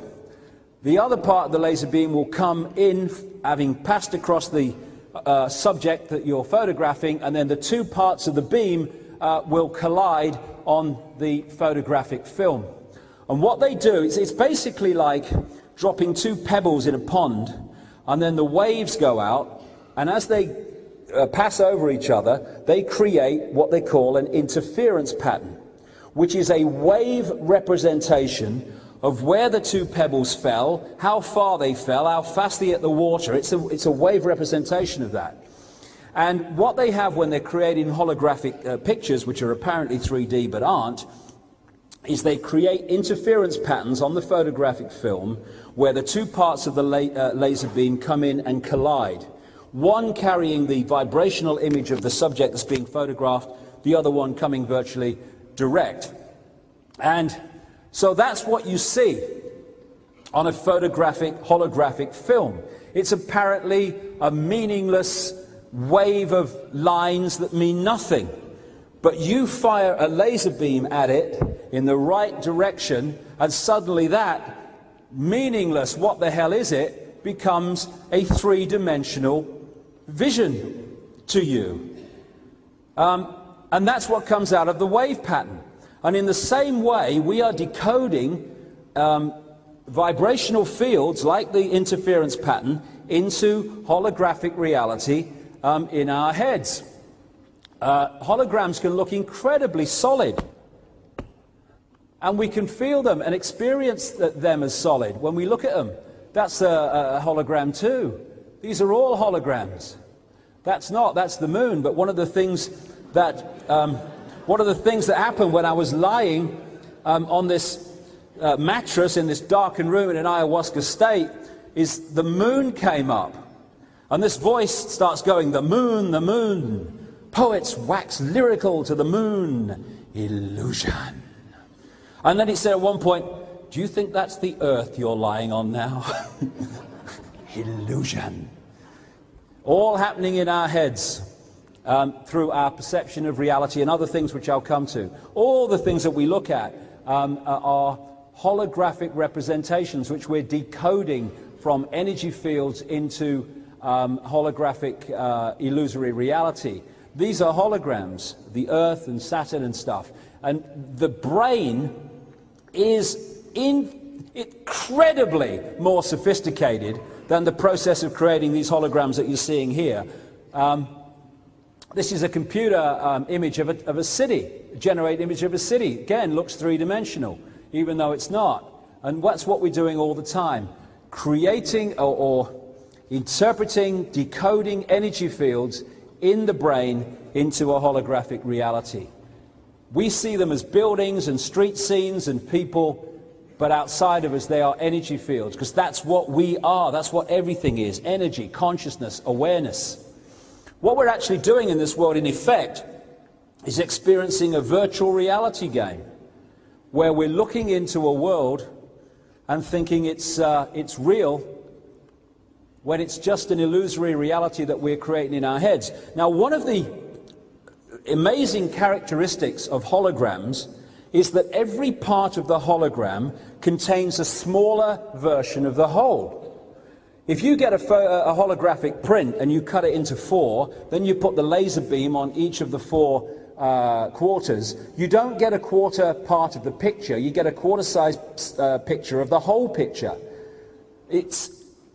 The other part of the laser beam will come in, having passed across the subject that you're photographing, and then the two parts of the beam will collide on the photographic film. And what they do, it's basically like dropping two pebbles in a pond, and then the waves go out, and as they pass over each other, they create what they call an interference pattern, which is a wave representation of where the two pebbles fell, how far they fell, how fast they hit the water. It's a wave representation of that. And what they have when they're creating holographic pictures, which are apparently 3D but aren't, is they create interference patterns on the photographic film where the two parts of the laser beam come in and collide. One carrying the vibrational image of the subject that's being photographed, the other one coming virtually direct. And so that's what you see on a holographic film. It's apparently a meaningless wave of lines that mean nothing. But you fire a laser beam at it in the right direction, and suddenly that meaningless, what the hell is it, becomes a three-dimensional vision to you. And that's what comes out of the wave pattern. And in the same way, we are decoding vibrational fields like the interference pattern into holographic reality in our heads. Holograms can look incredibly solid. And we can feel them and experience them as solid when we look at them. That's a hologram too. These are all holograms. That's the moon. But one of the things that happened when I was lying on this mattress in this darkened room in an ayahuasca state is the moon came up. And this voice starts going, the moon. Poets wax lyrical to the moon. Illusion. And then he said at one point, do you think that's the earth you're lying on now? Illusion. All happening in our heads through our perception of reality and other things which I'll come to. All the things that we look at are holographic representations which we're decoding from energy fields into holographic illusory reality. These are holograms, the Earth and Saturn and stuff. And the brain is incredibly more sophisticated than the process of creating these holograms that you're seeing here. This is a computer image of a city, generated image of a city. Again, looks three-dimensional, even though it's not. And that's what we're doing all the time, creating or interpreting, decoding energy fields in the brain into a holographic reality. We see them as buildings and street scenes and people, but outside of us they are energy fields, because that's what we are, that's what everything is, energy, consciousness, awareness. What we're actually doing in this world, in effect, is experiencing a virtual reality game, where we're looking into a world and thinking it's real, when it's just an illusory reality that we're creating in our heads. Now, one of the amazing characteristics of holograms is that every part of the hologram contains a smaller version of the whole. If you get a holographic print and you cut it into 4, then you put the laser beam on each of the 4 quarters, you don't get a quarter part of the picture, you get a quarter-sized picture of the whole picture. It's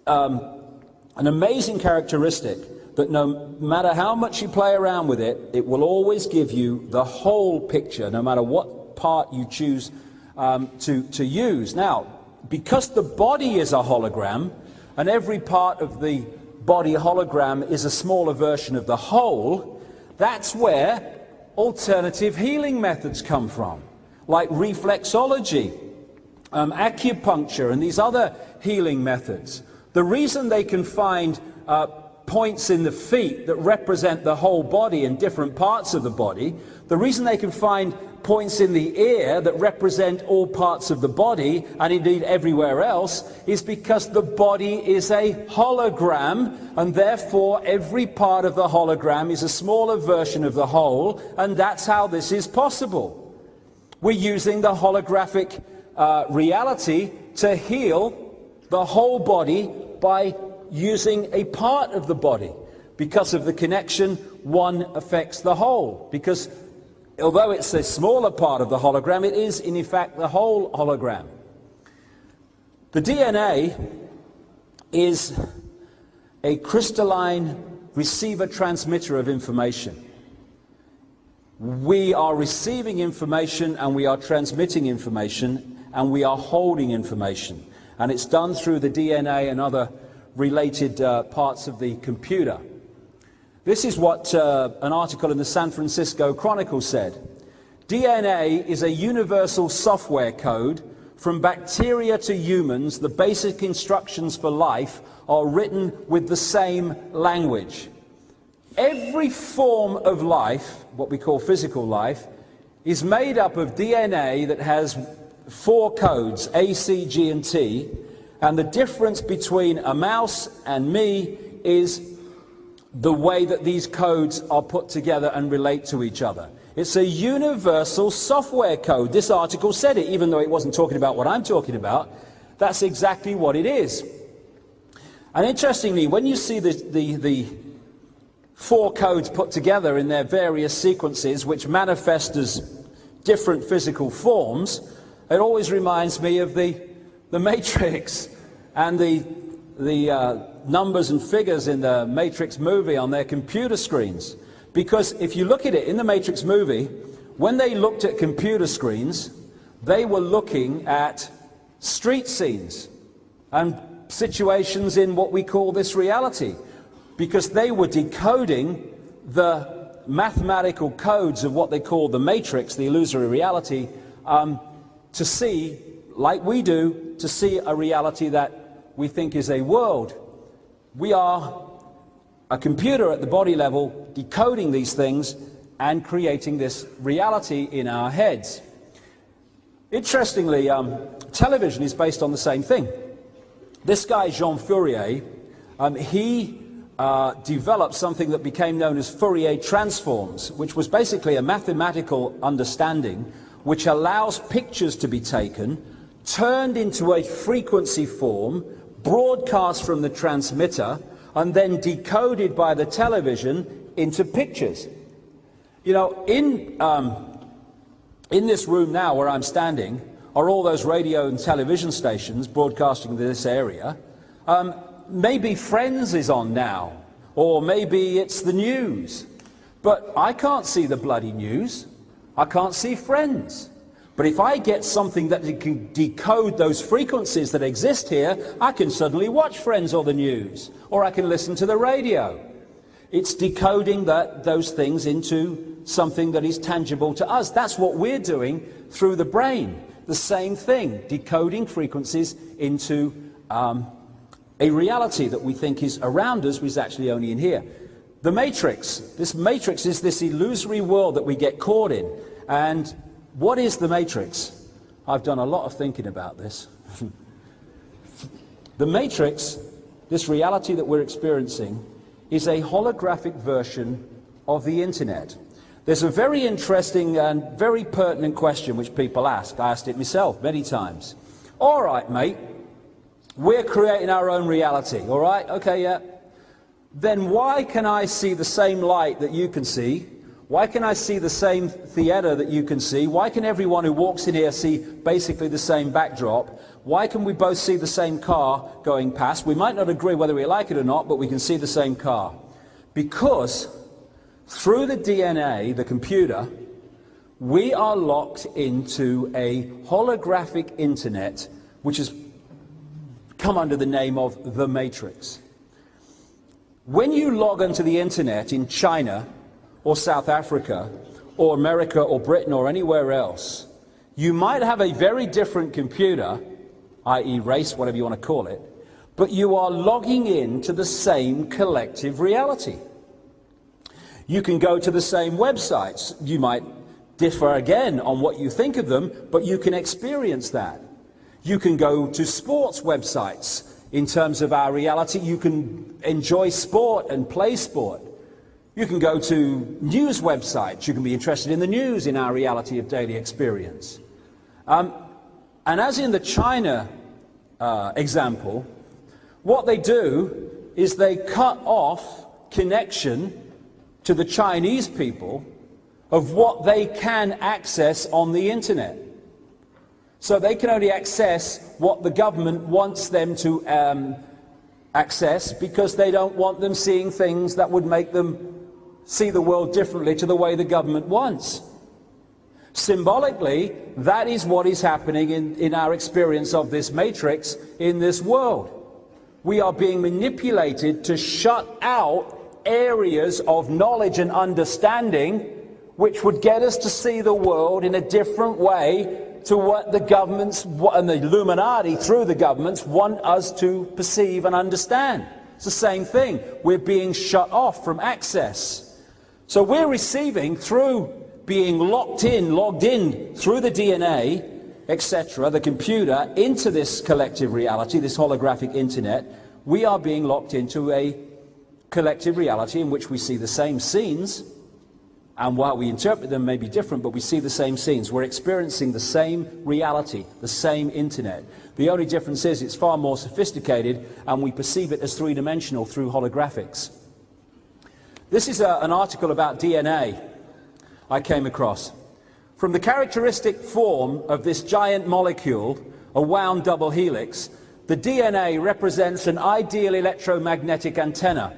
an amazing characteristic that no matter how much you play around with it, it will always give you the whole picture, no matter what part you choose to use. Now, because the body is a hologram, and every part of the body hologram is a smaller version of the whole, that's where alternative healing methods come from, like reflexology, acupuncture, and these other healing methods. The reason they can find points in the feet that represent the whole body and different parts of the body, the reason they can find points in the ear that represent all parts of the body, and indeed everywhere else, is because the body is a hologram, and therefore every part of the hologram is a smaller version of the whole, and that's how this is possible. We're using the holographic reality to heal the whole body by using a part of the body. Because of the connection, one affects the whole. Because although it's a smaller part of the hologram, it is in effect the whole hologram. The DNA is a crystalline receiver-transmitter of information. We are receiving information and we are transmitting information and we are holding information. And it's done through the DNA and other related parts of the computer. This is what an article in the San Francisco Chronicle said. DNA is a universal software code. From bacteria to humans, the basic instructions for life are written with the same language. Every form of life, what we call physical life, is made up of DNA that has 4 codes, A, C, G, and T, and the difference between a mouse and me is the way that these codes are put together and relate to each other. It's a universal software code. This article said it, even though it wasn't talking about what I'm talking about. That's exactly what it is. And interestingly, when you see the 4 codes put together in their various sequences, which manifest as different physical forms, it always reminds me of the Matrix and the numbers and figures in the Matrix movie on their computer screens. Because if you look at it in the Matrix movie, when they looked at computer screens, they were looking at street scenes and situations in what we call this reality, because they were decoding the mathematical codes of what they call the matrix, the illusory reality, to see, like we do, to see a reality that we think is a world. We are a computer at the body level decoding these things and creating this reality in our heads. Interestingly, television is based on the same thing. This guy, Jean Fourier, he developed something that became known as Fourier transforms, which was basically a mathematical understanding which allows pictures to be taken, turned into a frequency form, broadcast from the transmitter, and then decoded by the television into pictures. You know, in this room now where I'm standing are all those radio and television stations broadcasting this area. Maybe Friends is on now, or maybe it's the news. But I can't see the bloody news. I can't see Friends. But if I get something that can decode those frequencies that exist here, I can suddenly watch Friends or the news, or I can listen to the radio. It's decoding those things into something that is tangible to us. That's what we're doing through the brain. The same thing, decoding frequencies into a reality that we think is around us, which is actually only in here. The matrix. This matrix is this illusory world that we get caught in. And what is the matrix? I've done a lot of thinking about this. The matrix, this reality that we're experiencing, is a holographic version of the internet. There's a very interesting and very pertinent question which people ask. I asked it myself many times. All right, mate, we're creating our own reality, all right? Okay, yeah. Then why can I see the same light that you can see? Why can I see the same theater that you can see? Why can everyone who walks in here see basically the same backdrop? Why can we both see the same car going past? We might not agree whether we like it or not, but we can see the same car. Because through the DNA, the computer, we are locked into a holographic internet, which has come under the name of the Matrix. When you log onto the internet in China, or South Africa, or America, or Britain, or anywhere else, you might have a very different computer, i.e. race, whatever you want to call it, but you are logging in to the same collective reality. You can go to the same websites. You might differ again on what you think of them, but you can experience that. You can go to sports websites. In terms of our reality, you can enjoy sport and play sport. You can go to news websites. You can be interested in the news in our reality of daily experience. And as in the China example, what they do is they cut off connection to the Chinese people of what they can access on the internet. So they can only access what the government wants them to access, because they don't want them seeing things that would make them see the world differently to the way the government wants. Symbolically, that is what is happening in our experience of this matrix in this world. We are being manipulated to shut out areas of knowledge and understanding which would get us to see the world in a different way to what the governments and the Illuminati through the governments want us to perceive and understand. It's the same thing. We're being shut off from access. So we're receiving, through being logged in through the DNA, etc., the computer, into this collective reality, this holographic internet. We are being locked into a collective reality in which we see the same scenes, and while we interpret them may be different, but we see the same scenes. We're experiencing the same reality, the same internet. The only difference is it's far more sophisticated, and we perceive it as three-dimensional through holographics. This is an article about DNA I came across. From the characteristic form of this giant molecule, a wound double helix, the DNA represents an ideal electromagnetic antenna.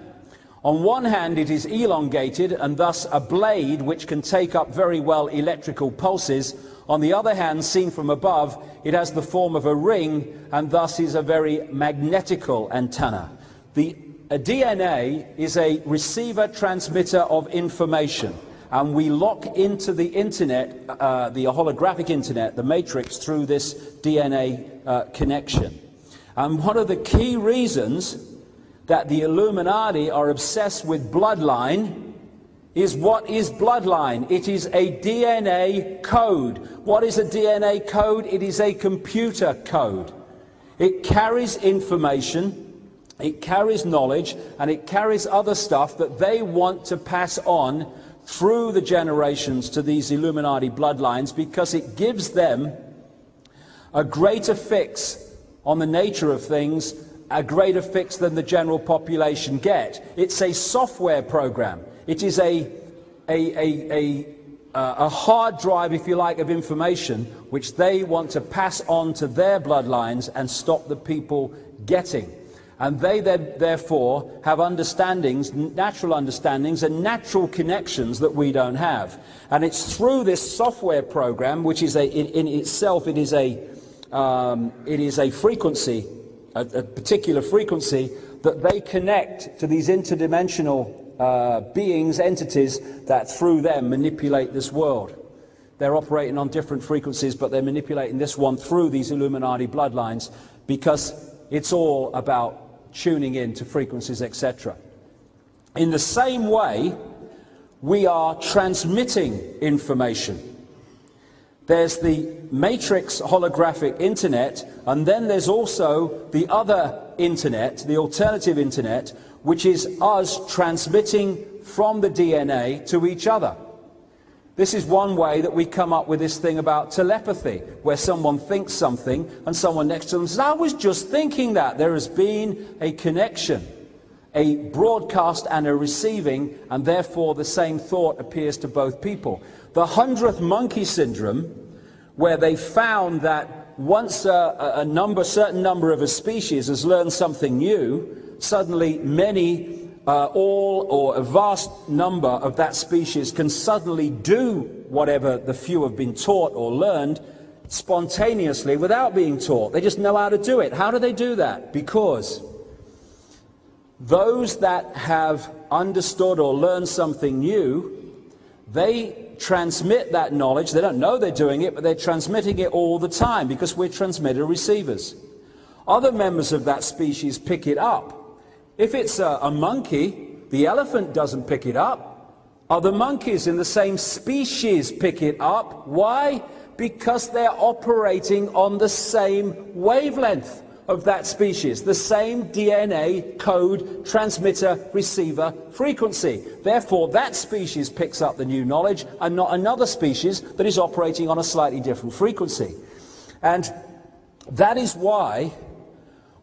On one hand, it is elongated and thus a blade which can take up very well electrical pulses. On the other hand, seen from above, it has the form of a ring and thus is a very magnetical antenna. A DNA is a receiver-transmitter of information, and we lock into the internet, the holographic internet, the matrix, through this DNA connection. And one of the key reasons that the Illuminati are obsessed with bloodline is, what is bloodline? It is a DNA code. What is a DNA code? It is a computer code. It carries information, it carries knowledge, and it carries other stuff that they want to pass on through the generations to these Illuminati bloodlines, because it gives them a greater fix on the nature of things, a greater fix than the general population get. It's a software program. It is a hard drive, if you like, of information which they want to pass on to their bloodlines and stop the people getting. And they therefore have understandings, natural understandings and natural connections that we don't have. And it's through this software program, which is in itself, it is a frequency, a particular frequency, that they connect to these interdimensional beings, entities, that through them manipulate this world. They're operating on different frequencies, but they're manipulating this one through these Illuminati bloodlines, because it's all about tuning in to frequencies, etc. In the same way, we are transmitting information. There's the matrix holographic internet, and then there's also the other internet, the alternative internet, which is us transmitting from the DNA to each other. This is one way that we come up with this thing about telepathy, where someone thinks something and someone next to them says, I was just thinking that. There has been a connection, a broadcast and a receiving, and therefore the same thought appears to both people. The 100th monkey syndrome, where they found that once a certain number of a species has learned something new, suddenly many all or a vast number of that species can suddenly do whatever the few have been taught or learned spontaneously without being taught. They just know how to do it. How do they do that? Because those that have understood or learned something new, they transmit that knowledge. They don't know they're doing it, but they're transmitting it all the time, because we're transmitter receivers. Other members of that species pick it up. If it's a monkey, the elephant doesn't pick it up. Other monkeys in the same species pick it up. Why? Because they're operating on the same wavelength of that species, the same DNA code transmitter receiver frequency. Therefore, that species picks up the new knowledge, and not another species that is operating on a slightly different frequency. And that is why,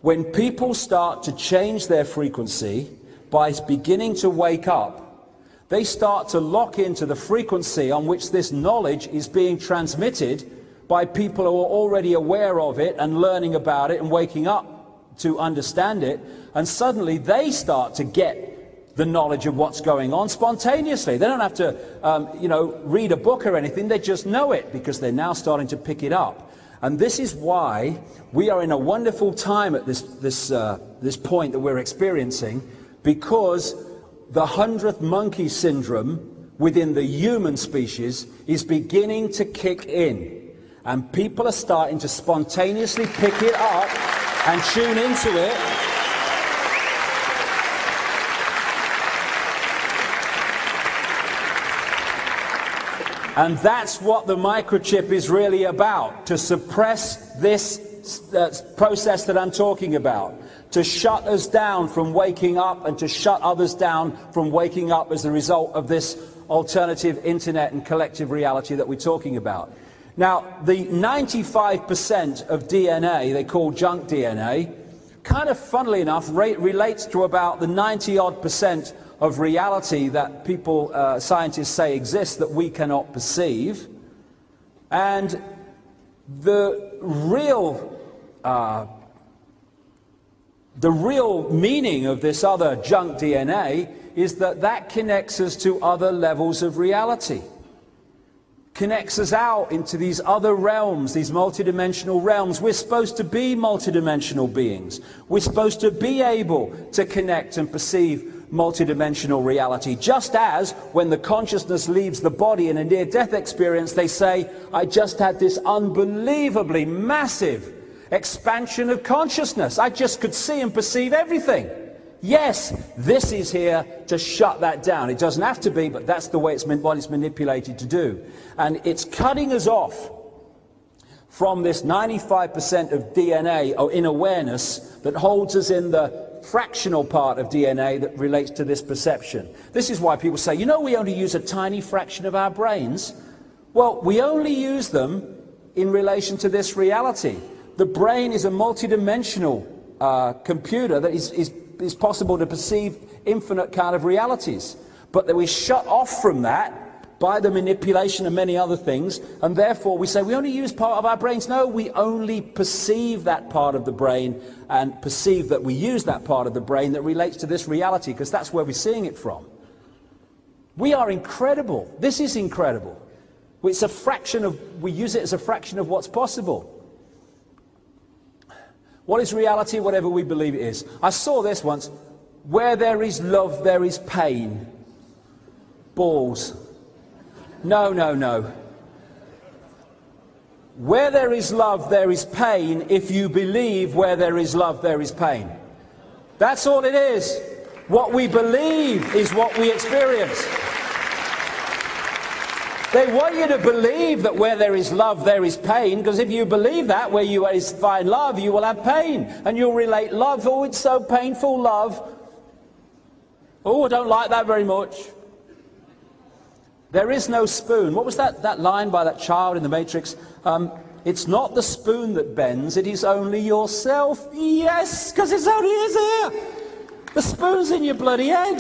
when people start to change their frequency by beginning to wake up, they start to lock into the frequency on which this knowledge is being transmitted by people who are already aware of it and learning about it and waking up to understand it. And suddenly they start to get the knowledge of what's going on spontaneously. They don't have to, read a book or anything. They just know it, because they're now starting to pick it up. And this is why we are in a wonderful time at this point that we're experiencing, because the 100th monkey syndrome within the human species is beginning to kick in. And people are starting to spontaneously pick it up and tune into it. And that's what the microchip is really about, to suppress this process that I'm talking about, to shut us down from waking up and to shut others down from waking up as a result of this alternative internet and collective reality that we're talking about. Now, the 95% of DNA they call junk DNA, kind of funnily enough, relates to about the 90-odd% of reality that people, scientists say exists that we cannot perceive. And the real meaning of this other junk DNA is that that connects us to other levels of reality. Connects us out into these other realms, these multidimensional realms. We're supposed to be multidimensional beings. We're supposed to be able to connect and perceive multidimensional reality. Just as when the consciousness leaves the body in a near-death experience, they say, I just had this unbelievably massive expansion of consciousness. I just could see and perceive everything. Yes, this is here to shut that down. It doesn't have to be, but that's the way what it's manipulated to do. And it's cutting us off from this 95% of DNA or in awareness that holds us in the fractional part of DNA that relates to this perception. This is why people say, you know, we only use a tiny fraction of our brains. Well, we only use them in relation to this reality. The brain is a multidimensional computer that is possible to perceive infinite kind of realities, but that we shut off from that by the manipulation of many other things, and therefore we say we only use part of our brains. No, we only perceive that part of the brain and perceive that we use that part of the brain that relates to this reality, because that's where we're seeing it from. We are incredible. This is incredible. It's a fraction of, we use it as a fraction of what's possible. What is reality? Whatever we believe it is. I saw this once. Where there is love, there is pain. Balls. No, no, no. Where there is love, there is pain. If you believe where there is love, there is pain. That's all it is. What we believe is what we experience. They want you to believe that where there is love, there is pain, because if you believe that, where you find love, you will have pain. And you'll relate love, oh, it's so painful, love. Oh, I don't like that very much. There is no spoon. What was that line by that child in the Matrix? It's not the spoon that bends, it is only yourself. Yes, because it's only is here. The spoon's in your bloody head.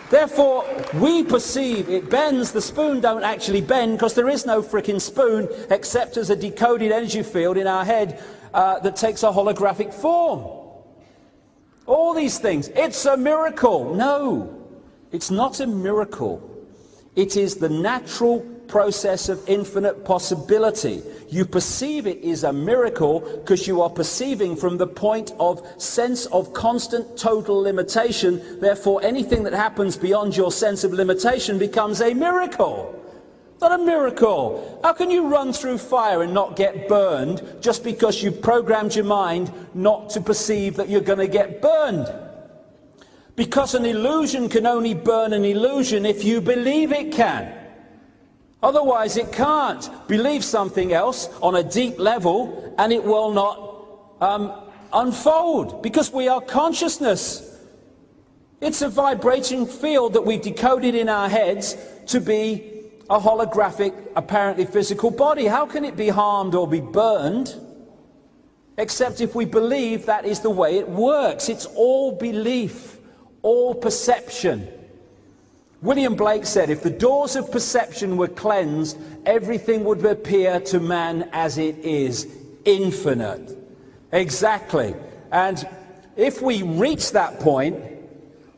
Therefore, we perceive it bends. The spoon don't actually bend, because there is no frickin' spoon except as a decoded energy field in our head that takes a holographic form. All these things. It's a miracle. No, it's not a miracle. It is the natural process of infinite possibility. You perceive it is a miracle because you are perceiving from the point of sense of constant total limitation. Therefore, anything that happens beyond your sense of limitation becomes a miracle. Not a miracle. How can you run through fire and not get burned just because you've programmed your mind not to perceive that you're going to get burned? Because an illusion can only burn an illusion if you believe it can. Otherwise it can't. Believe something else on a deep level and it will not unfold, because we are consciousness. It's a vibrating field that we've decoded in our heads to be a holographic, apparently physical body. How can it be harmed or be burned except if we believe that is the way it works? It's all belief, all perception. William Blake said, if the doors of perception were cleansed, everything would appear to man as it is, infinite. Exactly. And if we reach that point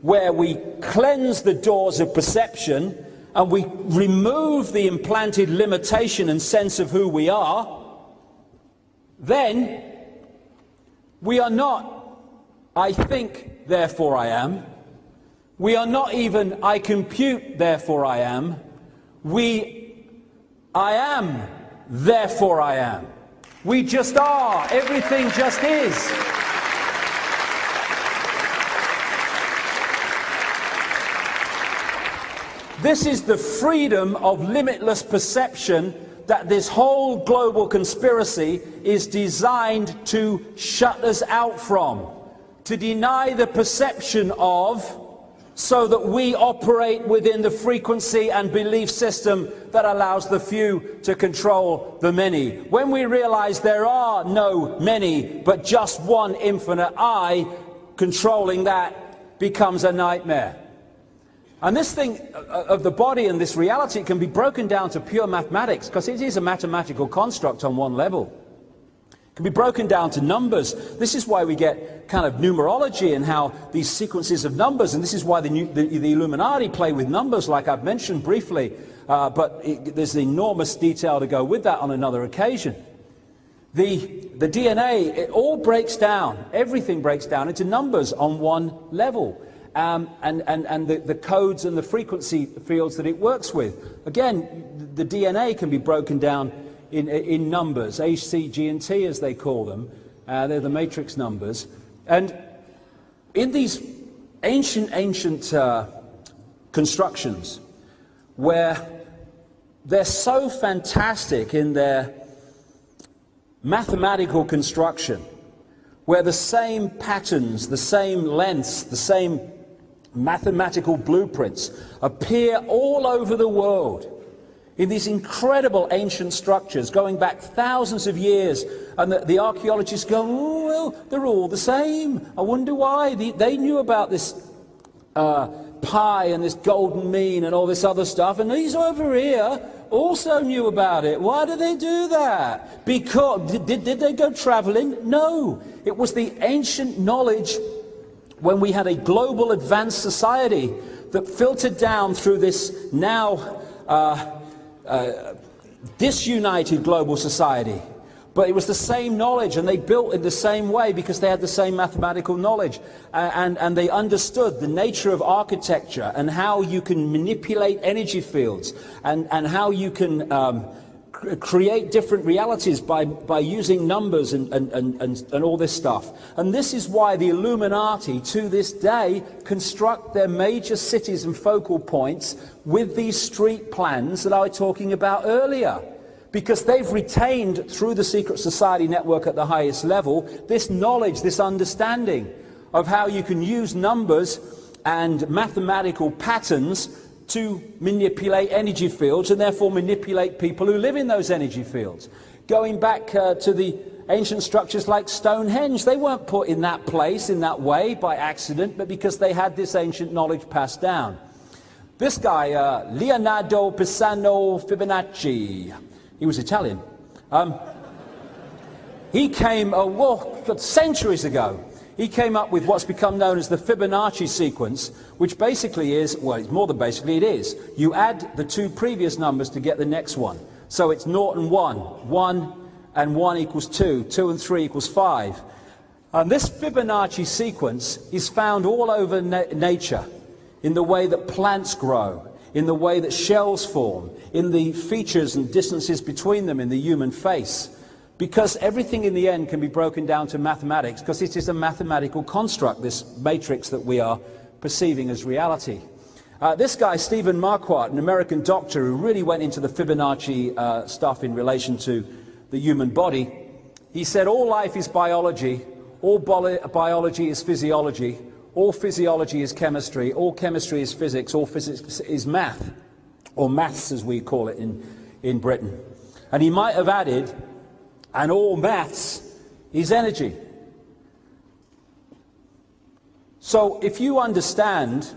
where we cleanse the doors of perception and we remove the implanted limitation and sense of who we are, then we are not, I think, therefore I am. We are not even, I compute, therefore I am. I am, therefore I am. We just are. Everything just is. This is the freedom of limitless perception that this whole global conspiracy is designed to shut us out from, to deny the perception of, so that we operate within the frequency and belief system that allows the few to control the many. When we realize there are no many, but just one infinite I, controlling that becomes a nightmare. And this thing of the body and this reality can be broken down to pure mathematics, because it is a mathematical construct on one level. Can be broken down to numbers. This is why we get kind of numerology and how these sequences of numbers, and this is why the Illuminati play with numbers, like I've mentioned briefly, but there's enormous detail to go with that on another occasion. The DNA, it all breaks down, everything breaks down into numbers on one level, and the codes and the frequency fields that it works with. Again, the DNA can be broken down in numbers, H, C, G, and T as they call them. They're the matrix numbers. And in these ancient constructions, where they're so fantastic in their mathematical construction, where the same patterns, the same lengths, the same mathematical blueprints appear all over the world, in these incredible ancient structures going back thousands of years, and the archaeologists go, oh, well, they're all the same. I wonder why. They knew about this pi and this golden mean and all this other stuff, and these over here also knew about it. Why do they do that? Because, did they go traveling? No. It was the ancient knowledge when we had a global advanced society that filtered down through this now disunited global society. But it was the same knowledge, and they built in the same way because they had the same mathematical knowledge, and they understood the nature of architecture and how you can manipulate energy fields, and how you can create different realities by using numbers and all this stuff. And this is why the Illuminati to this day construct their major cities and focal points with these street plans that I was talking about earlier, because they've retained through the secret society network at the highest level this knowledge, this understanding of how you can use numbers and mathematical patterns to manipulate energy fields, and therefore manipulate people who live in those energy fields. Going back to the ancient structures like Stonehenge, they weren't put in that place in that way by accident, but because they had this ancient knowledge passed down. This guy, Leonardo Pisano Fibonacci, he was Italian. He came, centuries ago, he came up with what's become known as the Fibonacci sequence, which basically is, well, it's more than basically, it is. You add the two previous numbers to get the next one. So it's 0 and 1. 1 and 1 equals 2. 2 and 3 equals 5. And this Fibonacci sequence is found all over nature, in the way that plants grow, in the way that shells form, in the features and distances between them in the human face. Because everything in the end can be broken down to mathematics, because it is a mathematical construct, this matrix that we are perceiving as reality. This guy, Stephen Marquardt, an American doctor who really went into the Fibonacci stuff in relation to the human body, he said all life is biology, all biology is physiology, all physiology is chemistry, all chemistry is physics, all physics is math, or maths as we call it in Britain. And he might have added, and all maths is energy. So if you understand,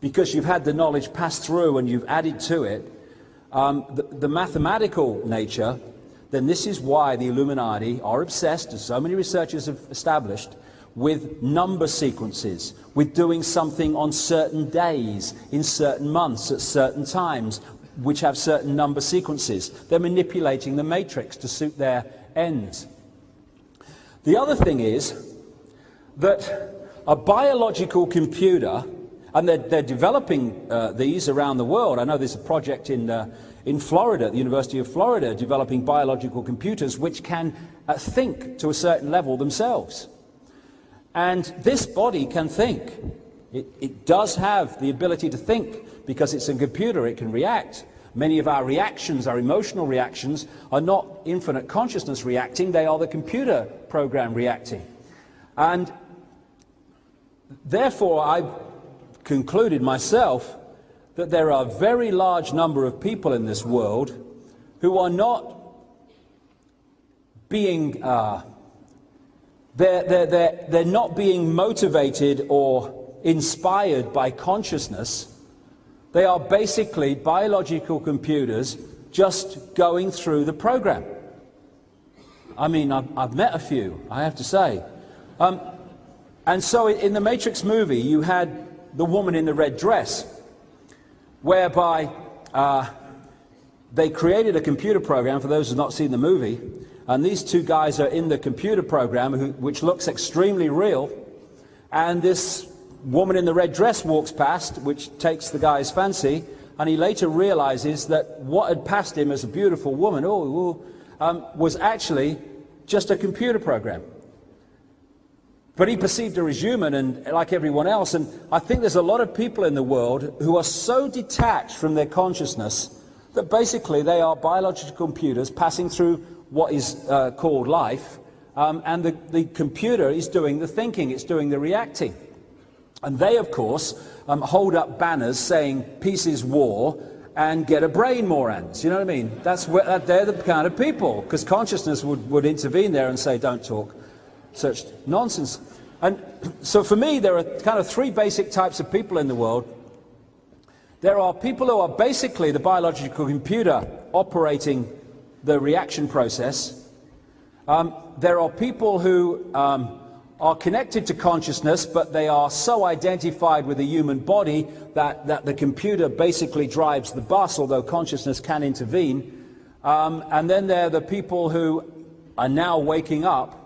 because you've had the knowledge passed through and you've added to it, the mathematical nature, then this is why the Illuminati are obsessed, as so many researchers have established, with number sequences, with doing something on certain days, in certain months, at certain times, which have certain number sequences. They're manipulating the matrix to suit their ends. The other thing is that a biological computer, and they're developing these around the world. I know there's a project in Florida, at the University of Florida, developing biological computers which can think to a certain level themselves. And this body can think. It does have the ability to think, because it's a computer, it can react. Many of our reactions, our emotional reactions, are not infinite consciousness reacting, they are the computer program reacting. And therefore, I've concluded myself that there are a very large number of people in this world who are not being they're not being motivated or inspired by consciousness. They are basically biological computers just going through the program. I mean, I've met a few, I have to say. And so in the Matrix movie, you had the woman in the red dress, whereby they created a computer program, for those who have not seen the movie, and these two guys are in the computer program, which looks extremely real, and this woman in the red dress walks past, which takes the guy's fancy, and he later realizes that what had passed him as a beautiful woman was actually just a computer program. But he perceived her as human, and like everyone else. And I think there's a lot of people in the world who are so detached from their consciousness that basically they are biological computers passing through what is called life, and the computer is doing the thinking, it's doing the reacting. And they, of course, hold up banners saying peace is war and get a brain, morons. You know what I mean? They're the kind of people, because consciousness would intervene there and say, don't talk such nonsense. And so for me, there are kind of three basic types of people in the world. There are people who are basically the biological computer operating the reaction process. There are people who are connected to consciousness, but they are so identified with the human body that the computer basically drives the bus, although consciousness can intervene. And then there are the people who are now waking up,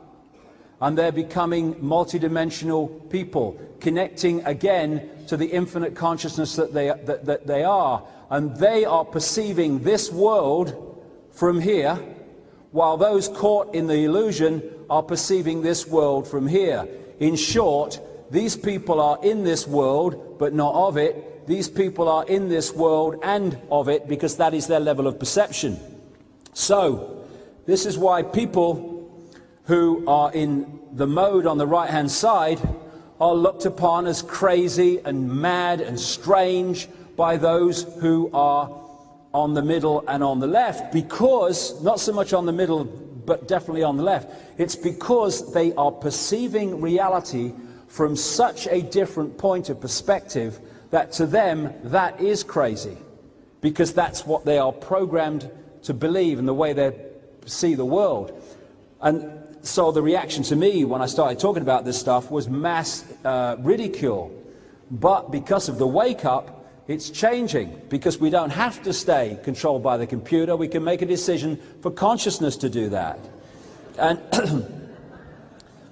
and they're becoming multidimensional people, connecting again to the infinite consciousness that they are. And they are perceiving this world from here, while those caught in the illusion are perceiving this world from here. In short, these people are in this world, but not of it. These people are in this world and of it, because that is their level of perception. So, this is why people who are in the mode on the right-hand side are looked upon as crazy and mad and strange by those who are on the middle and on the left, because, not so much on the middle, but definitely on the left, it's because they are perceiving reality from such a different point of perspective that to them that is crazy, because that's what they are programmed to believe and the way they see the world. And so the reaction to me when I started talking about this stuff was mass ridicule. But because of the wake-up, it's changing, because we don't have to stay controlled by the computer. We can make a decision for consciousness to do that. And,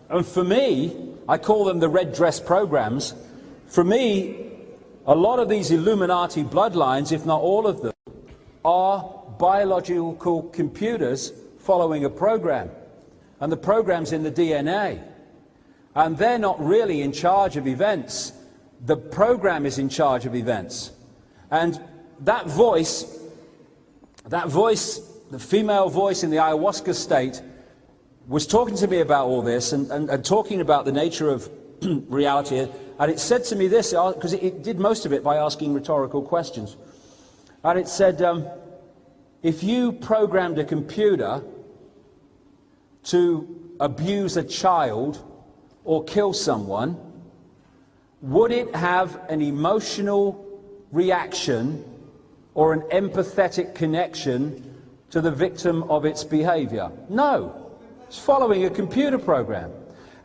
and for me, I call them the red dress programs. For me, a lot of these Illuminati bloodlines, if not all of them, are biological computers following a program. And the program's in the DNA. And they're not really in charge of events. The program is in charge of events. And that voice, the female voice in the ayahuasca state, was talking to me about all this and talking about the nature of reality. And it said to me this, because it did most of it by asking rhetorical questions. And it said, if you programmed a computer to abuse a child or kill someone, would it have an emotional reaction or an empathetic connection to the victim of its behavior? No. It's following a computer program.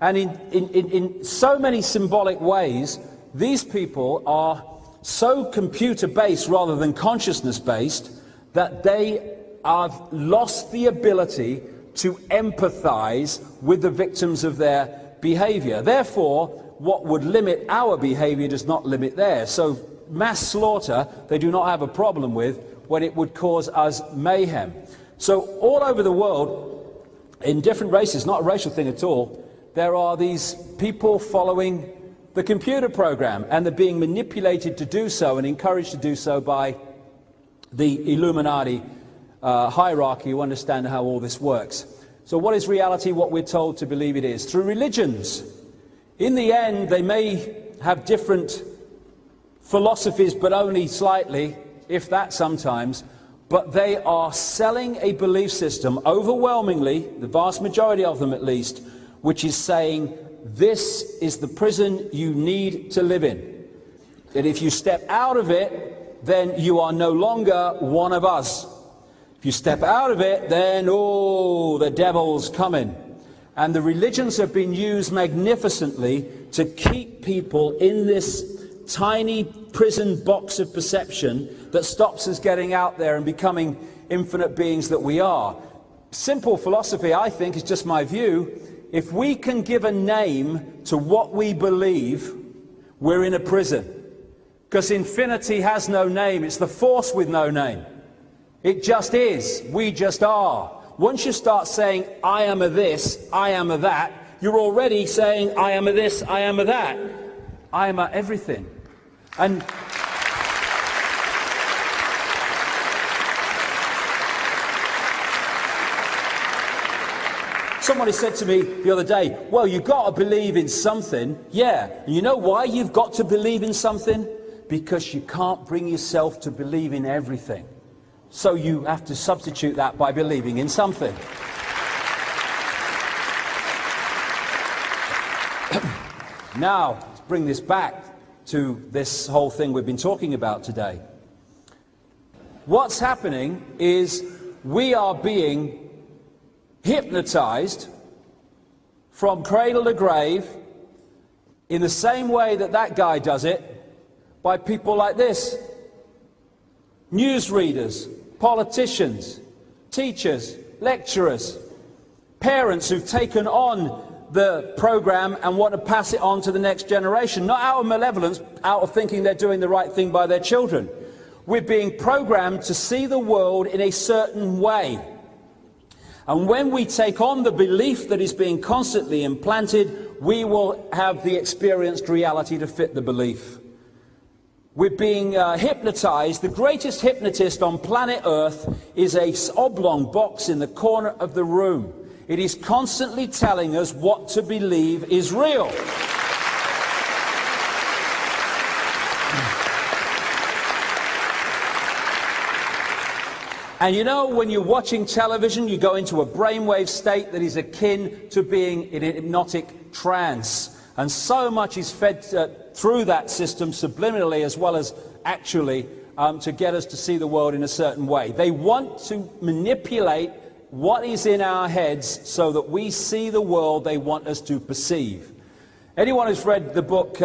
And in so many symbolic ways, these people are so computer-based rather than consciousness-based that they have lost the ability to empathize with the victims of their behavior. Therefore, what would limit our behavior does not limit theirs. So mass slaughter they do not have a problem with when it would cause us mayhem. So all over the world, in different races, not a racial thing at all, there are these people following the computer program, and they're being manipulated to do so and encouraged to do so by the Illuminati hierarchy who understand how all this works. So what is reality? What we're told to believe it is. Through religions. In the end, they may have different philosophies, but only slightly, if that sometimes, but they are selling a belief system, overwhelmingly, the vast majority of them at least, which is saying, this is the prison you need to live in. That if you step out of it, then you are no longer one of us. If you step out of it, then, oh, the devil's coming. And the religions have been used magnificently to keep people in this tiny prison box of perception that stops us getting out there and becoming infinite beings that we are. Simple philosophy, I think, is just my view. If we can give a name to what we believe, we're in a prison. Because infinity has no name. It's the force with no name. It just is. We just are. Once you start saying, I am a this, I am a that, you're already saying, I am a this, I am a that. I am a everything. And somebody said to me the other day, well, you've got to believe in something. Yeah. And you know why you've got to believe in something? Because you can't bring yourself to believe in everything. So you have to substitute that by believing in something. Now, let's bring this back to this whole thing we've been talking about today. What's happening is we are being hypnotized from cradle to grave in the same way that that guy does it by people like this. Newsreaders, politicians, teachers, lecturers, parents who've taken on the program and want to pass it on to the next generation, not out of malevolence, out of thinking they're doing the right thing by their children. We're being programmed to see the world in a certain way. And when we take on the belief that is being constantly implanted, we will have the experienced reality to fit the belief. We're being hypnotized. The greatest hypnotist on planet Earth is a oblong box in the corner of the room. It is constantly telling us what to believe is real. And you know, when you're watching television, you go into a brainwave state that is akin to being in a hypnotic trance. And so much is fed through that system subliminally as well as actually to get us to see the world in a certain way. They want to manipulate what is in our heads so that we see the world they want us to perceive. Anyone who's read the book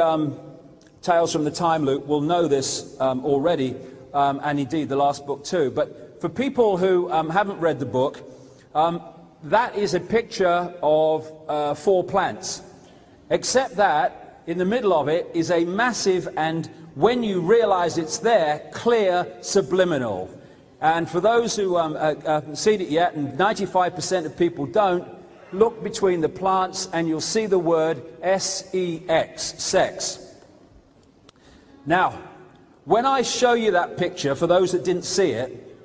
Tales from the Time Loop will know this already, and indeed the last book too. But for people who haven't read the book, that is a picture of 4 plants. Except that, in the middle of it is a massive, and when you realize it's there, clear subliminal. And for those who haven't seen it yet, and 95% of people don't, look between the plants and you'll see the word S-E-X, sex. Now, when I show you that picture, for those that didn't see it,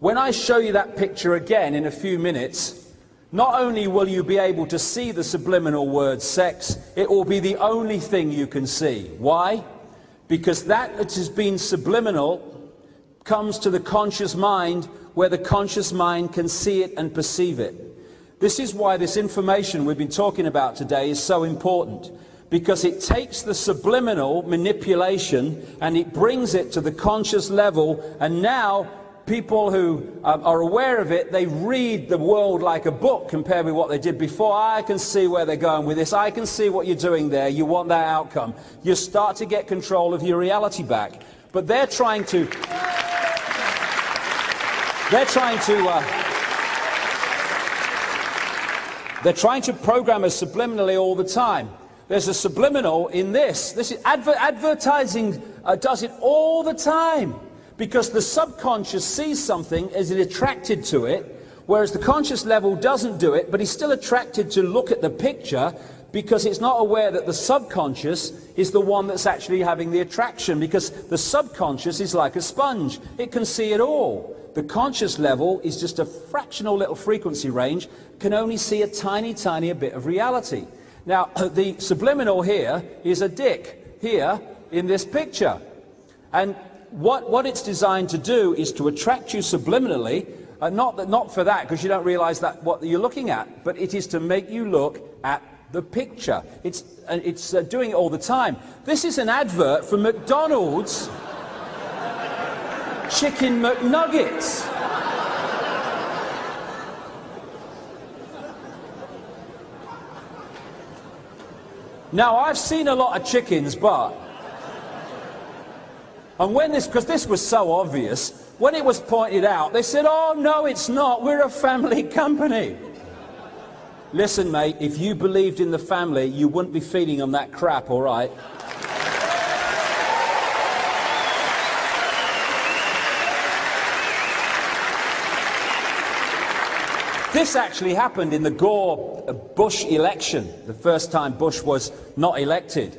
when I show you that picture again in a few minutes, not only will you be able to see the subliminal word sex, it will be the only thing you can see. Why? Because that which has been subliminal comes to the conscious mind, where the conscious mind can see it and perceive it. This is why this information we've been talking about today is so important, because it takes the subliminal manipulation and it brings it to the conscious level, and now people who are aware of it, they read the world like a book compared with what they did before. I can see where they're going with this. I can see what you're doing there. You want that outcome. You start to get control of your reality back. But they're trying to program us subliminally all the time. There's a subliminal in this. This is advertising does it all the time. Because the subconscious sees something, is attracted to it, whereas the conscious level doesn't do it, but he's still attracted to look at the picture because it's not aware that the subconscious is the one that's actually having the attraction, because the subconscious is like a sponge. It can see it all. The conscious level is just a fractional little frequency range, can only see a tiny, tiny bit of reality. Now, the subliminal here is a dick here in this picture. And what it's designed to do is to attract you subliminally, not for that, because you don't realize that what you're looking at, but it is to make you look at the picture. It's doing it all the time. This is an advert for McDonald's Chicken McNuggets. Now, I've seen a lot of chickens, but... And when this, because this was so obvious, when it was pointed out, they said, oh, no, it's not. We're a family company. Listen, mate, if you believed in the family, you wouldn't be feeding them that crap, all right? This actually happened in the Gore-Bush election, the first time Bush was not elected.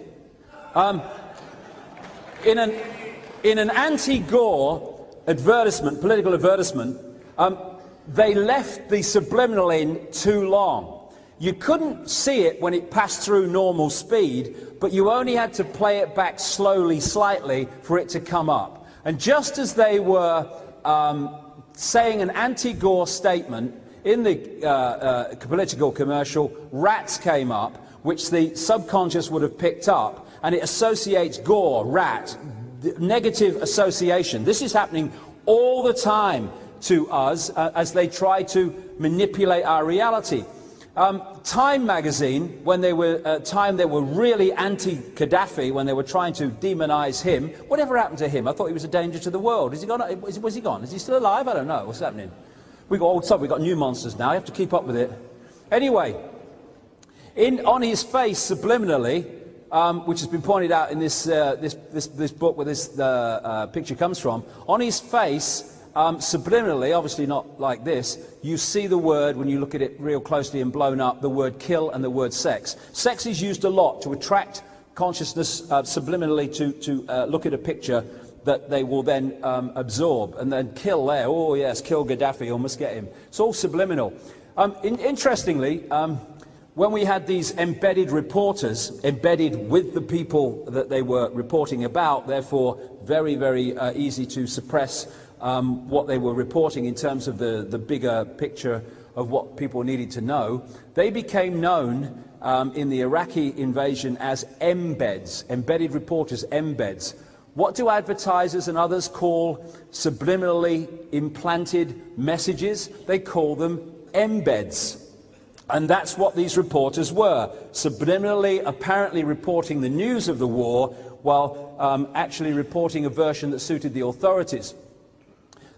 In an anti-Gore advertisement, political advertisement, they left the subliminal in too long. You couldn't see it when it passed through normal speed, but you only had to play it back slowly, slightly, for it to come up. And just as they were saying an anti-Gore statement, in the political commercial, rats came up, which the subconscious would have picked up, and it associates Gore, rat, negative association. This is happening all the time to us as they try to manipulate our reality. Time magazine, when they were they were really anti-Gaddafi, when they were trying to demonize him. Whatever happened to him? I thought he was a danger to the world. Is he gone? Was he gone? Is he still alive? I don't know. What's happening? We've got old stuff, we've got new monsters now, you have to keep up with it. Anyway, on his face, subliminally, which has been pointed out in this book where this picture comes from, on his face, subliminally, obviously not like this, you see the word, when you look at it real closely and blown up, the word kill and the word sex. Sex is used a lot to attract consciousness subliminally to look at a picture that they will then absorb, and then kill there. Oh yes, kill Gaddafi, almost get him. It's all subliminal. Interestingly, when we had these embedded reporters, embedded with the people that they were reporting about, therefore very, very easy to suppress what they were reporting in terms of the bigger picture of what people needed to know, they became known in the Iraqi invasion as embeds, embedded reporters, embeds. What do advertisers and others call subliminally implanted messages? They call them embeds. And that's what these reporters were, subliminally apparently reporting the news of the war while actually reporting a version that suited the authorities.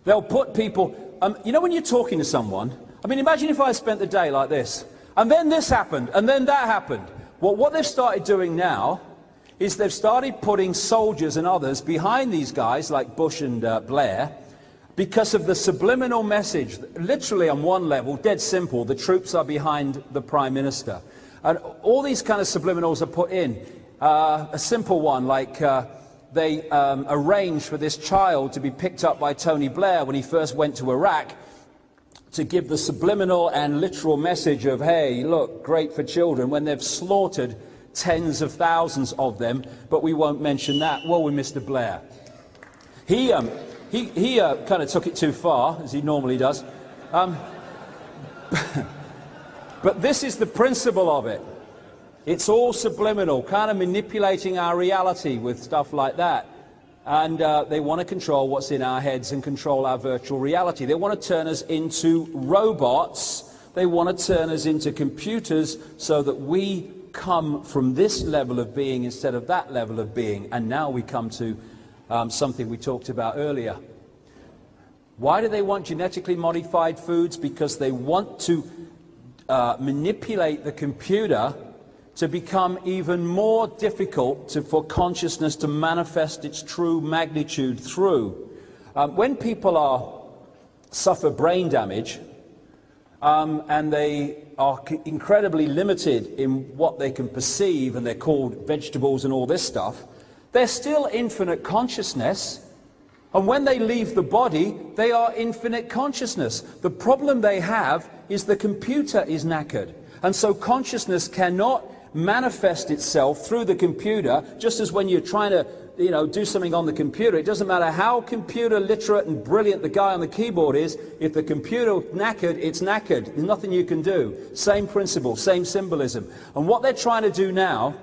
They'll put people, you know when you're talking to someone, I mean imagine if I spent the day like this, and then this happened, and then that happened. Well, what they've started doing now is they've started putting soldiers and others behind these guys like Bush and Blair because of the subliminal message. Literally on one level, dead simple, the troops are behind the Prime Minister. And all these kind of subliminals are put in. A simple one like they arranged for this child to be picked up by Tony Blair when he first went to Iraq to give the subliminal and literal message of, hey, look, great for children, when they've slaughtered tens of thousands of them, but we won't mention that. Well, with Mr. Blair. He kind of took it too far, as he normally does. But this is the principle of it. It's all subliminal, kind of manipulating our reality with stuff like that. And they want to control what's in our heads and control our virtual reality. They want to turn us into robots. They want to turn us into computers so that we come from this level of being instead of that level of being. And now we come to something we talked about earlier. Why do they want genetically modified foods? Because they want to manipulate the computer to become even more difficult for consciousness to manifest its true magnitude through. When people suffer brain damage, and they are incredibly limited in what they can perceive, and they're called vegetables and all this stuff, they're still infinite consciousness, and when they leave the body, they are infinite consciousness. The problem they have is the computer is knackered, and so consciousness cannot manifest itself through the computer, just as when you're trying to do something on the computer. It doesn't matter how computer literate and brilliant the guy on the keyboard is, if the computer knackered, it's knackered. There's nothing you can do. Same principle, same symbolism. And what they're trying to do now,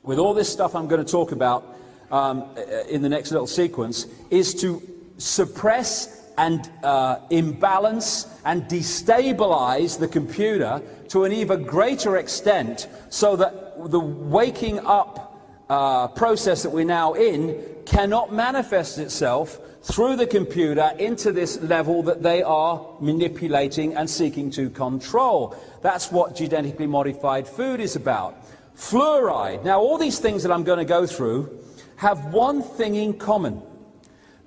with all this stuff I'm going to talk about in the next little sequence, is to suppress and imbalance and destabilize the computer to an even greater extent, so that the waking up process that we're now in cannot manifest itself through the computer into this level that they are manipulating and seeking to control. That's what genetically modified food is about. Fluoride. Now, all these things that I'm going to go through have one thing in common.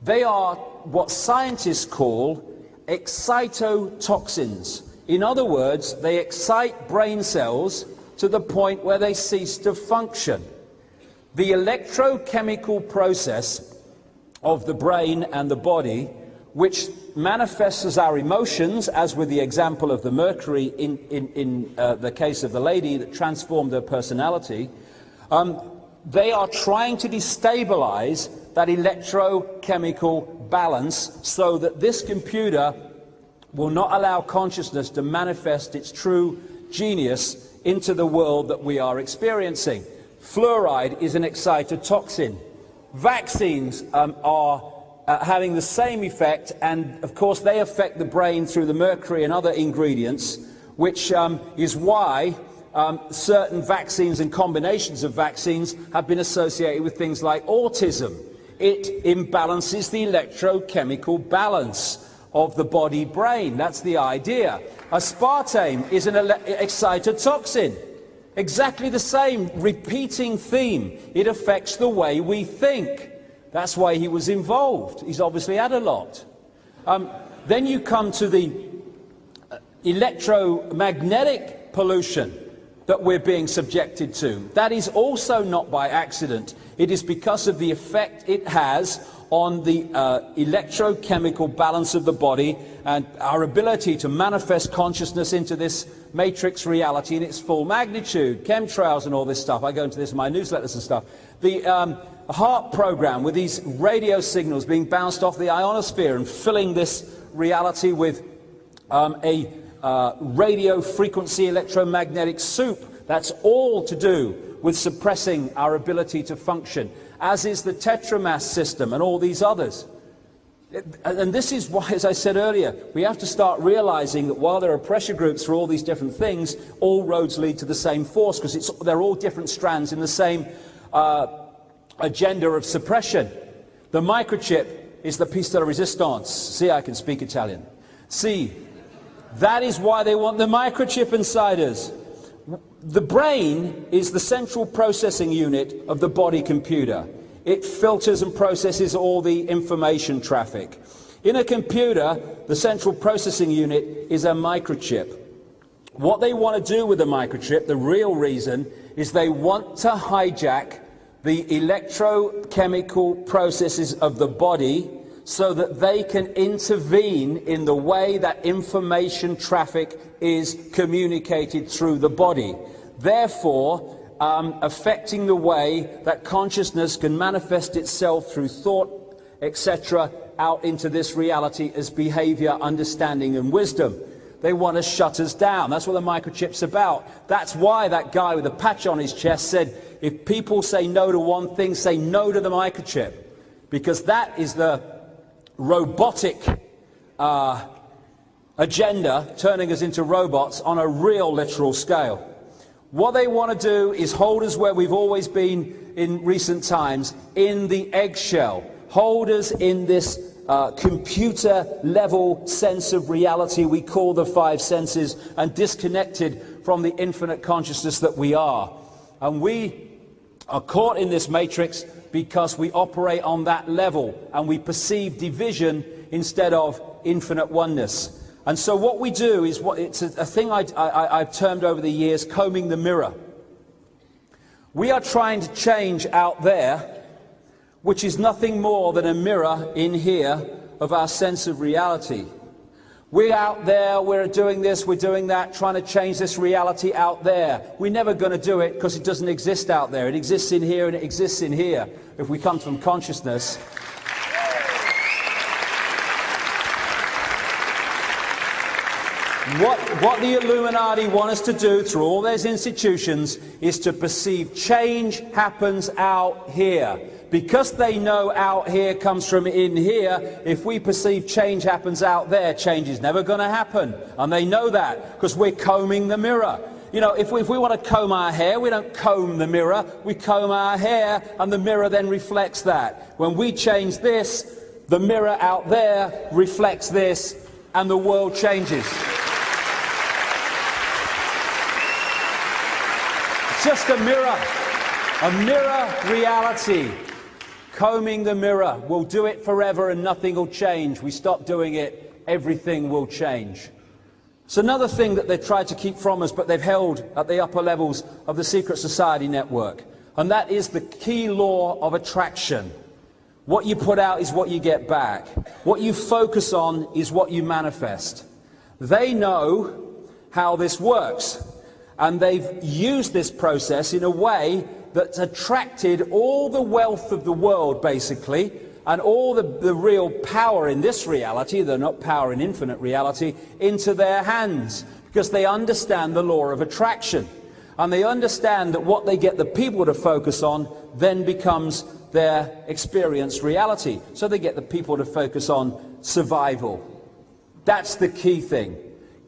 They are what scientists call excitotoxins. In other words, they excite brain cells to the point where they cease to function. The electrochemical process of the brain and the body, which manifests as our emotions, as with the example of the mercury in the case of the lady that transformed her personality, they are trying to destabilize that electrochemical balance so that this computer will not allow consciousness to manifest its true genius into the world that we are experiencing. Fluoride is an excitotoxin. Vaccines are having the same effect, and of course they affect the brain through the mercury and other ingredients, which is why certain vaccines and combinations of vaccines have been associated with things like autism. It imbalances the electrochemical balance of the body-brain. That's the idea. Aspartame is an excitotoxin. Exactly the same repeating theme. It affects the way we think. That's why he was involved. He's obviously had a lot. Then you come to the electromagnetic pollution that we're being subjected to. That is also not by accident. It is because of the effect it has on the electrochemical balance of the body and our ability to manifest consciousness into this matrix reality in its full magnitude. Chemtrails and all this stuff. I go into this in my newsletters and stuff. The heart program with these radio signals being bounced off the ionosphere and filling this reality with a radio frequency electromagnetic soup. That's all to do with suppressing our ability to function, as is the tetramass system and all these others. And this is why, as I said earlier, we have to start realizing that while there are pressure groups for all these different things, all roads lead to the same force, because they're all different strands in the same agenda of suppression. The microchip is the piece de resistance. See, I can speak Italian. See, that is why they want the microchip inside us. The brain is the central processing unit of the body computer. It filters and processes all the information traffic. In a computer, the central processing unit is a microchip. What they want to do with the microchip, the real reason, is they want to hijack the electrochemical processes of the body so that they can intervene in the way that information traffic is communicated through the body, therefore affecting the way that consciousness can manifest itself through thought, etc., out into this reality as behavior, understanding and wisdom. They want to shut us down. That's what the microchip's about. That's why that guy with a patch on his chest said, if people say no to one thing, say no to the microchip, because that is the robotic agenda, turning us into robots on a real literal scale. What they want to do is hold us where we've always been in recent times, in the eggshell. Hold us in this computer level sense of reality we call the five senses, and disconnected from the infinite consciousness that we are. And we are caught in this matrix because we operate on that level and we perceive division instead of infinite oneness. And so what we do is, it's a thing I've termed over the years combing the mirror. We are trying to change out there, which is nothing more than a mirror in here of our sense of reality. We're out there, we're doing this, we're doing that, trying to change this reality out there. We're never going to do it because it doesn't exist out there. It exists in here and it exists in here. If we come from consciousness. What the Illuminati want us to do through all those institutions is to perceive change happens out here. Because they know out here comes from in here, if we perceive change happens out there, change is never going to happen. And they know that because we're combing the mirror. You know, if we want to comb our hair, we don't comb the mirror, we comb our hair, and the mirror then reflects that. When we change this, the mirror out there reflects this, and the world changes. It's just a mirror reality. Combing the mirror. We'll do it forever and nothing will change. We stop doing it, everything will change. It's another thing that they've tried to keep from us, but they've held at the upper levels of the secret society network. And that is the key law of attraction. What you put out is what you get back. What you focus on is what you manifest. They know how this works. And they've used this process in a way that's attracted all the wealth of the world, basically, and all the real power in this reality, they're not power in infinite reality, into their hands, because they understand the law of attraction. And they understand that what they get the people to focus on then becomes their experienced reality. So they get the people to focus on survival. That's the key thing.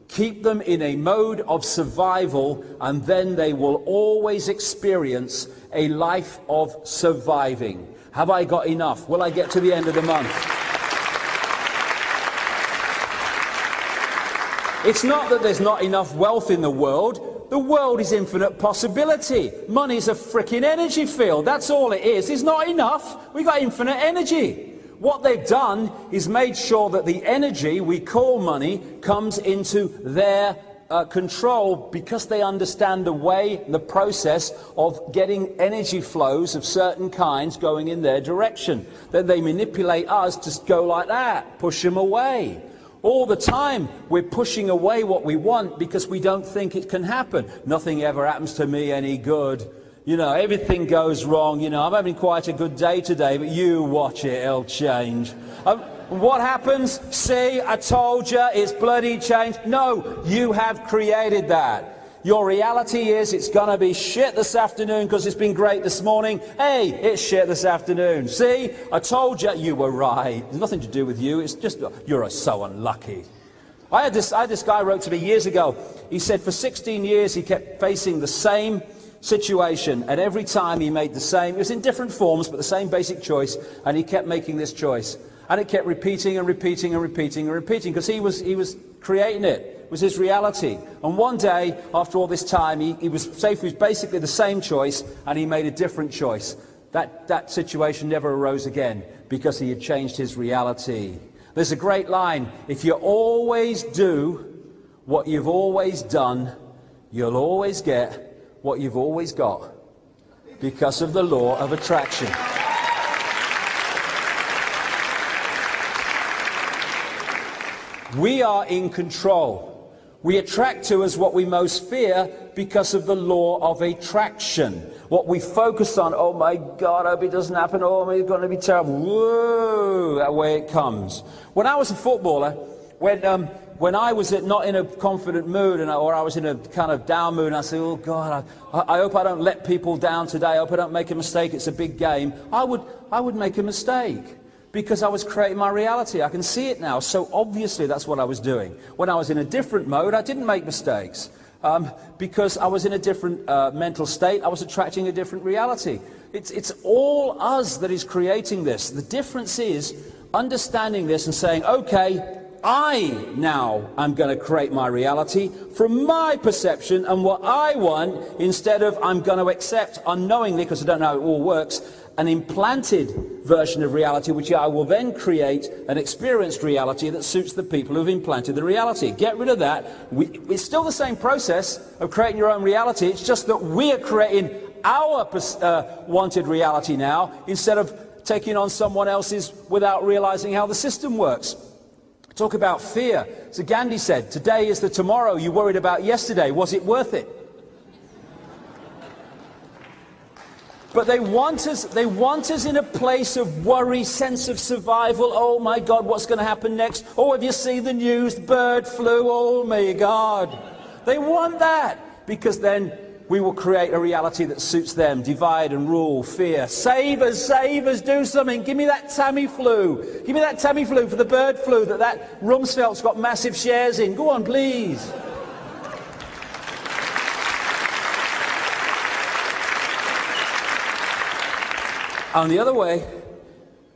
Keep them in a mode of survival, and then they will always experience a life of surviving. Have I got enough? Will I get to the end of the month? It's not that there's not enough wealth in the world. The world is infinite possibility. Money's a freaking energy field. That's all it is. It's not enough. We've got infinite energy. What they've done is made sure that the energy we call money comes into their control, because they understand the way, the process of getting energy flows of certain kinds going in their direction. Then they manipulate us to go like that, push them away. All the time we're pushing away what we want because we don't think it can happen. Nothing ever happens to me any good. You know, everything goes wrong. You know, I'm having quite a good day today, but you watch it, it'll change. What happens? See, I told you, it's bloody changed. No, you have created that. Your reality is it's going to be shit this afternoon because it's been great this morning. Hey, it's shit this afternoon. See, I told you, you were right. There's nothing to do with you. It's just, you're so unlucky. I had this guy wrote to me years ago. He said for 16 years he kept facing the same situation, and every time he made the same, it was in different forms, but the same basic choice, and he kept making this choice. And it kept repeating and repeating and repeating and repeating, because he was creating it. It was his reality. And one day, after all this time, he was safe with basically the same choice, and he made a different choice. That situation never arose again, because he had changed his reality. There's a great line: if you always do what you've always done, you'll always get what you've always got, because of the law of attraction. We are in control. We attract to us what we most fear because of the law of attraction. What we focus on, oh my God, I hope it doesn't happen, oh, it's going to be terrible. Whoa, that way it comes. When I was a footballer, when I was not in a confident mood, or I was in a kind of down mood, and I said, oh God, I hope I don't let people down today, I hope I don't make a mistake, it's a big game, I would make a mistake. Because I was creating my reality. I can see it now, so obviously that's what I was doing. When I was in a different mode, I didn't make mistakes. Because I was in a different mental state, I was attracting a different reality. It's all us that is creating this. The difference is understanding this and saying, okay, I now am going to create my reality from my perception and what I want, instead of I'm going to accept unknowingly, because I don't know how it all works, an implanted version of reality, which I will then create an experienced reality that suits the people who've implanted the reality. Get rid of that. It's still the same process of creating your own reality. It's just that we're creating our wanted reality now, instead of taking on someone else's without realizing how the system works. Talk about fear. So Gandhi said, today is the tomorrow you worried about yesterday. Was it worth it? But they want us in a place of worry, sense of survival. Oh my God, what's going to happen next? Oh, have you seen the news? Bird flu, oh my God. They want that, because then we will create a reality that suits them. Divide and rule, fear. Save us, do something. Give me that Tamiflu. Give me that Tamiflu for the bird flu that Rumsfeld's got massive shares in. Go on, please. On the other way,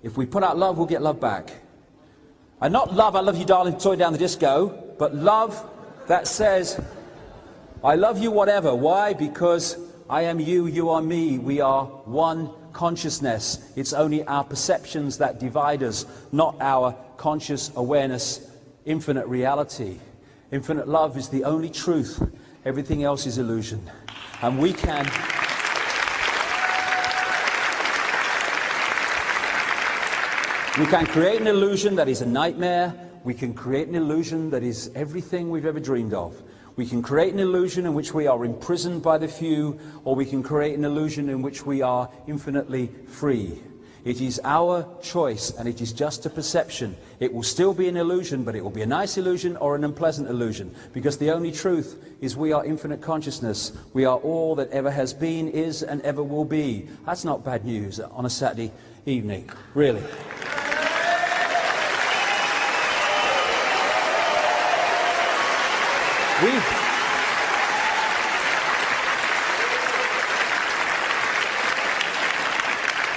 if we put out love, we'll get love back. And not love, I love you darling, toy down the disco, but love that says, I love you whatever. Why? Because I am you, you are me. We are one consciousness. It's only our perceptions that divide us, not our conscious awareness, infinite reality. Infinite love is the only truth. Everything else is illusion. And we can create an illusion that is a nightmare. We can create an illusion that is everything we've ever dreamed of. We can create an illusion in which we are imprisoned by the few, or we can create an illusion in which we are infinitely free. It is our choice, and it is just a perception. It will still be an illusion, but it will be a nice illusion or an unpleasant illusion, because the only truth is we are infinite consciousness. We are all that ever has been, is, and ever will be. That's not bad news on a Saturday evening, really.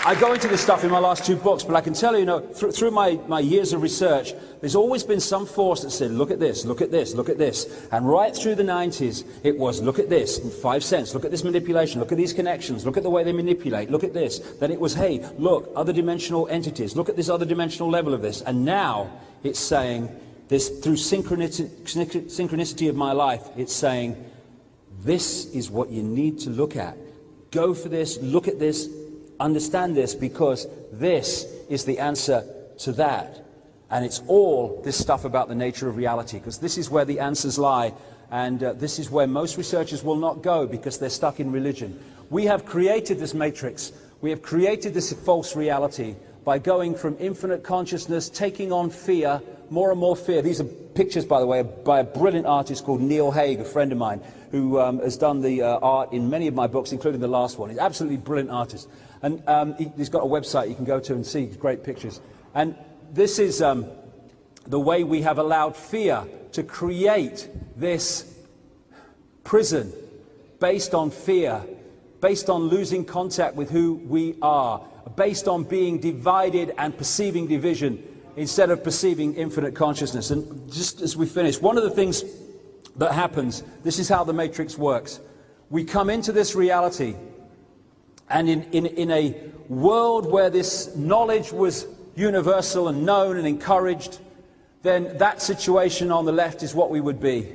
I go into this stuff in my last two books, but I can tell you, through my years of research, there's always been some force that said, look at this, look at this, look at this. And right through the 90s, it was, look at this, 5 cents, look at this manipulation, look at these connections, look at the way they manipulate, look at this. Then it was, hey, look, other dimensional entities, look at this other dimensional level of this. And now it's saying, this through synchronicity of my life, it's saying, this is what you need to look at. Go for this, look at this, understand this, because this is the answer to that. And it's all this stuff about the nature of reality, because this is where the answers lie, and this is where most researchers will not go, because they're stuck in religion. We have created this matrix, we have created this false reality by going from infinite consciousness, taking on fear, more and more fear. These are pictures, by the way, by a brilliant artist called Neil Haig, a friend of mine, who has done the art in many of my books, including the last one. He's an absolutely brilliant artist. And he's got a website you can go to and see great pictures. And this is the way we have allowed fear to create this prison based on fear, based on losing contact with who we are, based on being divided and perceiving division instead of perceiving infinite consciousness. And just as we finish, one of the things that happens, this is how the matrix works. We come into this reality, and in a world where this knowledge was universal and known and encouraged, then that situation on the left is what we would be.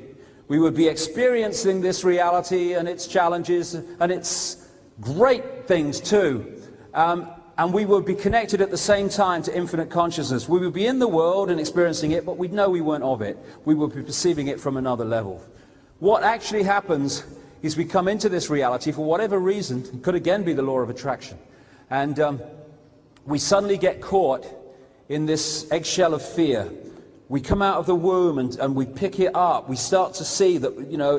We would be experiencing this reality and its challenges and its great things too. And we would be connected at the same time to infinite consciousness. We would be in the world and experiencing it, but we'd know we weren't of it. We would be perceiving it from another level. What actually happens is we come into this reality for whatever reason. It could again be the law of attraction. And we suddenly get caught in this eggshell of fear. We come out of the womb and we pick it up. We start to see that,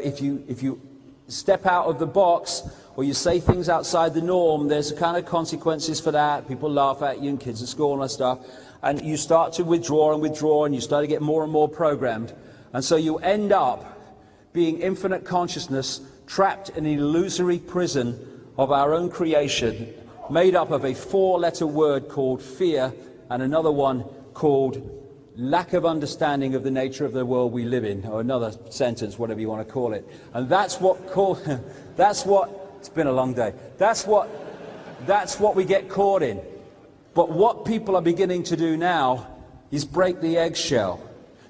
if you step out of the box or you say things outside the norm, there's kind of consequences for that. People laugh at you, and kids at school and that stuff. And you start to withdraw, and you start to get more and more programmed. And so you end up being infinite consciousness, trapped in an illusory prison of our own creation, made up of a 4-letter word called fear and another one called lack of understanding of the nature of the world we live in, or another sentence, whatever you want to call it. And it's been a long day. That's what we get caught in. But what people are beginning to do now is break the eggshell,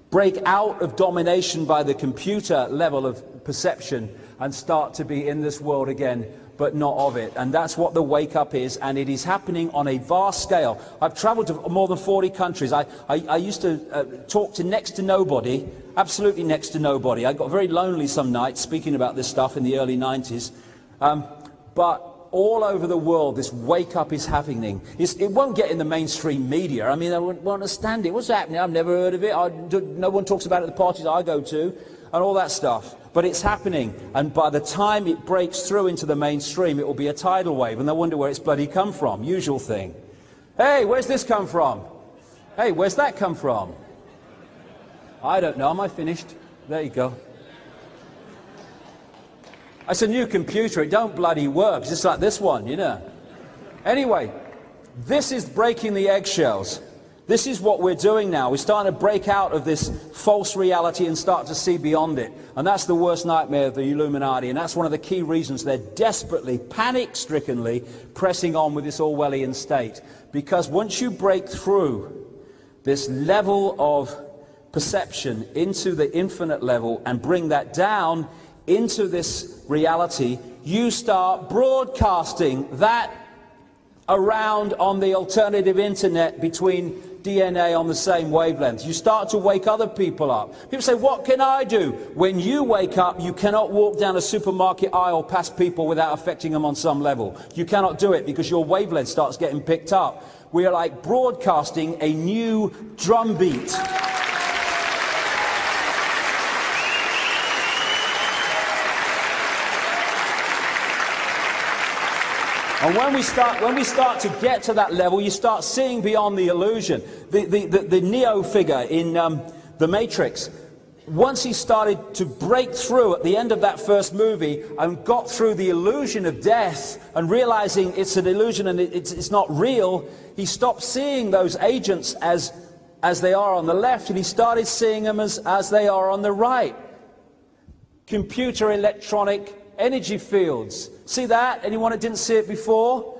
break out of domination by the computer level of perception and start to be in this world again, but not of it. And that's what the wake up is, and it is happening on a vast scale. I've traveled to more than 40 countries. I used to talk to next to nobody, absolutely next to nobody. I got very lonely some nights speaking about this stuff in the early 90s. But all over the world, this wake up is happening. It won't get in the mainstream media. I mean, I won't understand it. What's happening? I've never heard of it. No one talks about it at the parties I go to. and all that stuff. But it's happening, and by the time it breaks through into the mainstream, it will be a tidal wave, and they'll wonder where it's bloody come from. Usual thing. Hey, where's this come from? Hey, where's that come from? I don't know. Am I finished? There you go. It's a new computer. It don't bloody work. It's just like this one, you know. Anyway, this is breaking the eggshells. This is what we're doing now. We're starting to break out of this false reality and start to see beyond it. And that's the worst nightmare of the Illuminati. And that's one of the key reasons they're desperately, panic-strickenly pressing on with this Orwellian state. Because once you break through this level of perception into the infinite level and bring that down into this reality, you start broadcasting that around on the alternative internet between DNA on the same wavelength. You start to wake other people up. People say, what can I do? When you wake up, you cannot walk down a supermarket aisle past people without affecting them on some level. You cannot do it because your wavelength starts getting picked up. We are like broadcasting a new drumbeat. And when we start to get to that level, you start seeing beyond the illusion. The Neo figure in The Matrix, once he started to break through at the end of that first movie and got through the illusion of death and realizing it's an illusion and it's not real, he stopped seeing those agents as they are on the left, and he started seeing them as they are on the right. Computer electronic energy fields. See that? Anyone that didn't see it before?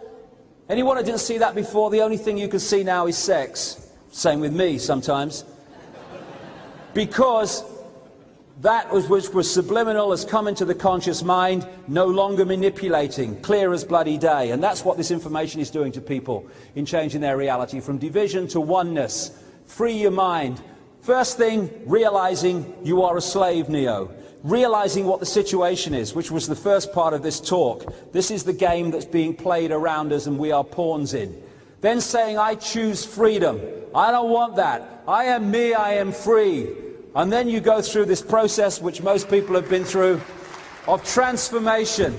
Anyone that didn't see that before? The only thing you can see now is sex. Same with me sometimes. Because that which was subliminal has come into the conscious mind, no longer manipulating, clear as bloody day. And that's what this information is doing to people in changing their reality from division to oneness. Free your mind. First thing, realizing you are a slave, Neo. Realizing what the situation is, which was the first part of this talk. This is the game that's being played around us and we are pawns in. Then saying, I choose freedom. I don't want that. I am me, I am free. And then you go through this process, which most people have been through, of transformation.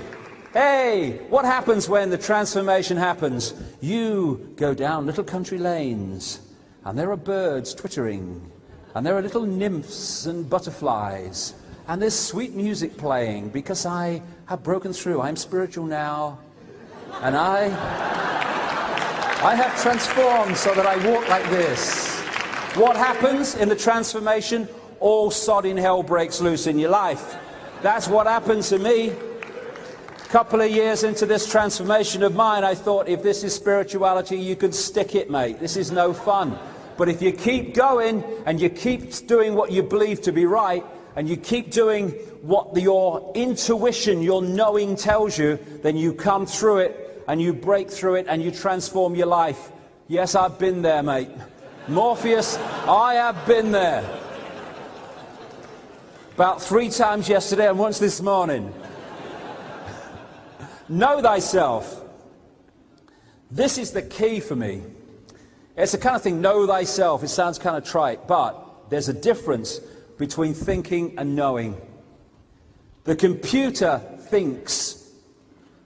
Hey, what happens when the transformation happens? You go down little country lanes, and there are birds twittering, and there are little nymphs and butterflies, and there's sweet music playing, because I have broken through. I'm spiritual now, and I have transformed so that I walk like this. What happens in the transformation? All sodding hell breaks loose in your life. That's what happened to me. A couple of years into this transformation of mine, I thought, if this is spirituality, you can stick it, mate. This is no fun. But if you keep going, and you keep doing what you believe to be right, and you keep doing what your intuition, your knowing tells you, then you come through it, and you break through it, and you transform your life. Yes, I've been there, mate. Morpheus, I have been there. About 3 times yesterday and once this morning. Know thyself. This is the key for me. It's the kind of thing, know thyself. It sounds kind of trite, but there's a difference between thinking and knowing. The computer thinks.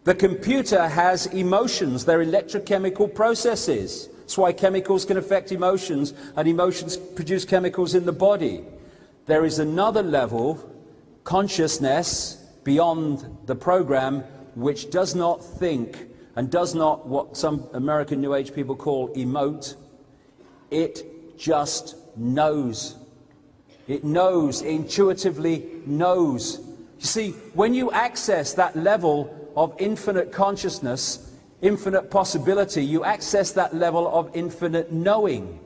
The computer has emotions. They're electrochemical processes. That's why chemicals can affect emotions, and emotions produce chemicals in the body. There is another level, consciousness, beyond the program, which does not think and does not, what some American New Age people call, emote. It just knows. It knows, it intuitively knows. You see, when you access that level of infinite consciousness, infinite possibility, you access that level of infinite knowing.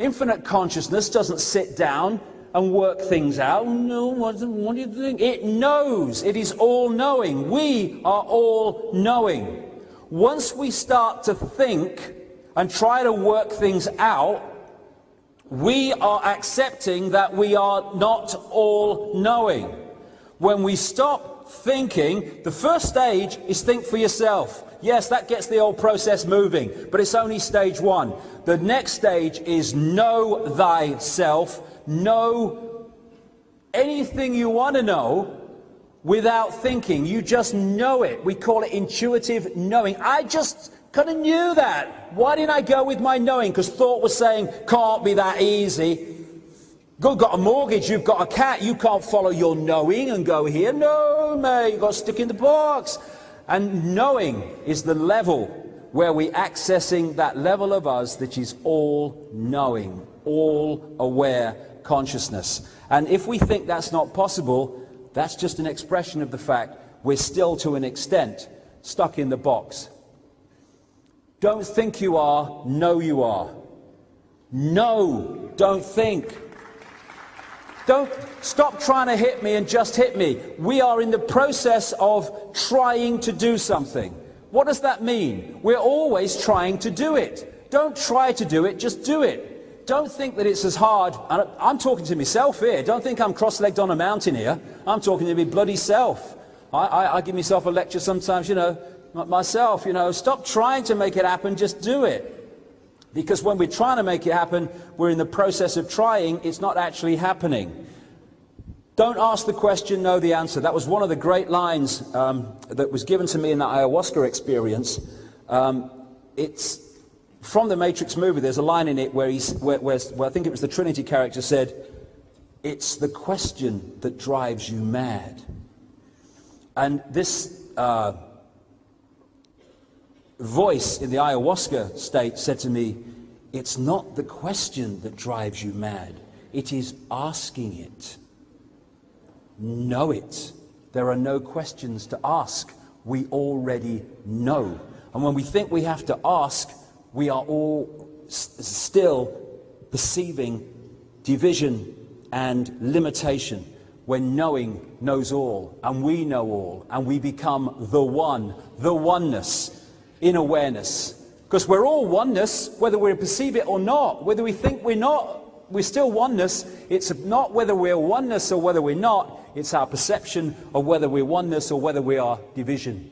Infinite consciousness doesn't sit down and work things out. No, what do you think? It knows. It is all-knowing. We are all-knowing. Once we start to think and try to work things out, we are accepting that we are not all-knowing. When we stop thinking, the first stage is think for yourself. Yes, that gets the old process moving, but it's only stage 1. The next stage is know thyself. Know anything you want to know without thinking. You just know it. We call it intuitive knowing. I just kind of knew that. Why didn't I go with my knowing? Because thought was saying, can't be that easy. You've got a mortgage, you've got a cat, you can't follow your knowing and go here. No, mate, you've got to stick in the box. And knowing is the level where we're accessing that level of us that is all knowing, all aware consciousness. And if we think that's not possible, that's just an expression of the fact we're still, to an extent, stuck in the box. Don't think you are, know you are. No, don't think. Don't stop trying to hit me and just hit me. We are in the process of trying to do something. What does that mean? We're always trying to do it. Don't try to do it, just do it. Don't think that it's as hard. I'm talking to myself here. Don't think I'm cross-legged on a mountain here. I'm talking to my bloody self. I give myself a lecture sometimes, myself, stop trying to make it happen, just do it. Because when we're trying to make it happen, we're in the process of trying, it's not actually happening. Don't ask the question, know the answer. That was one of the great lines that was given to me in the ayahuasca experience. It's from the Matrix movie. There's a line in it where I think it was the Trinity character said, "It's the question that drives you mad." And this voice in the ayahuasca state said to me, it's not the question that drives you mad, it is asking it. Know it. There are no questions to ask. We already know. And when we think we have to ask, we are all still perceiving division and limitation, when knowing knows all, and we know all, and we become the one, the oneness in awareness. Because we're all oneness, whether we perceive it or not. Whether we think we're not, we're still oneness. It's not whether we're oneness or whether we're not. It's our perception of whether we're oneness or whether we are division.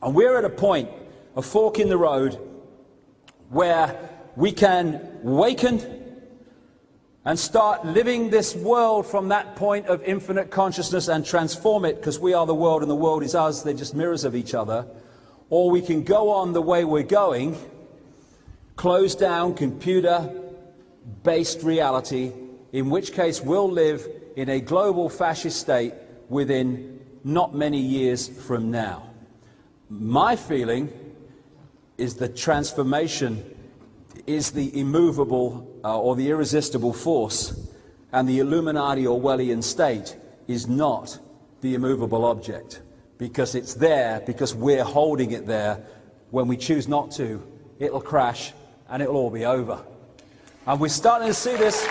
And we're at a point, a fork in the road, where we can waken and start living this world from that point of infinite consciousness and transform it, because we are the world and the world is us. They're just mirrors of each other. Or we can go on the way we're going, close down computer-based reality, in which case we'll live in a global fascist state within not many years from now. My feeling is that transformation is the immovable or the irresistible force, and the Illuminati Orwellian state is not the immovable object. Because it's there, because we're holding it there. When we choose not to, it'll crash and it'll all be over. And we're starting to see this.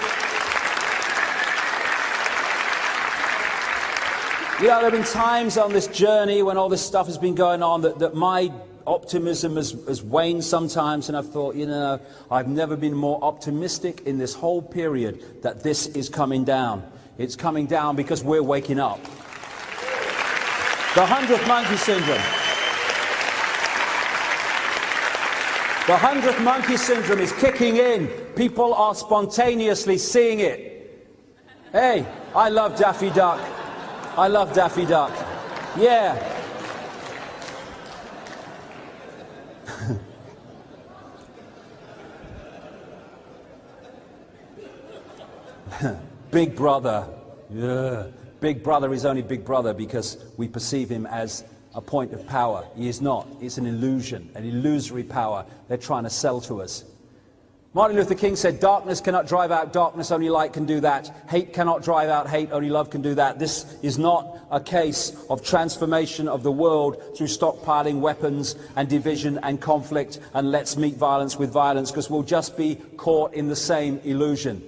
There have been times on this journey when all this stuff has been going on that my optimism has waned sometimes, and I've thought, I've never been more optimistic in this whole period that this is coming down. It's coming down because we're waking up. The 100th monkey syndrome. The 100th monkey syndrome is kicking in. People are spontaneously seeing it. Hey, I love Daffy Duck. I love Daffy Duck. Yeah. Big Brother. Yeah. Big Brother is only Big Brother because we perceive him as a point of power. He is not. It's an illusion, an illusory power they're trying to sell to us. Martin Luther King said, darkness cannot drive out darkness, only light can do that. Hate cannot drive out hate, only love can do that. This is not a case of transformation of the world through stockpiling weapons and division and conflict and let's meet violence with violence, because we'll just be caught in the same illusion.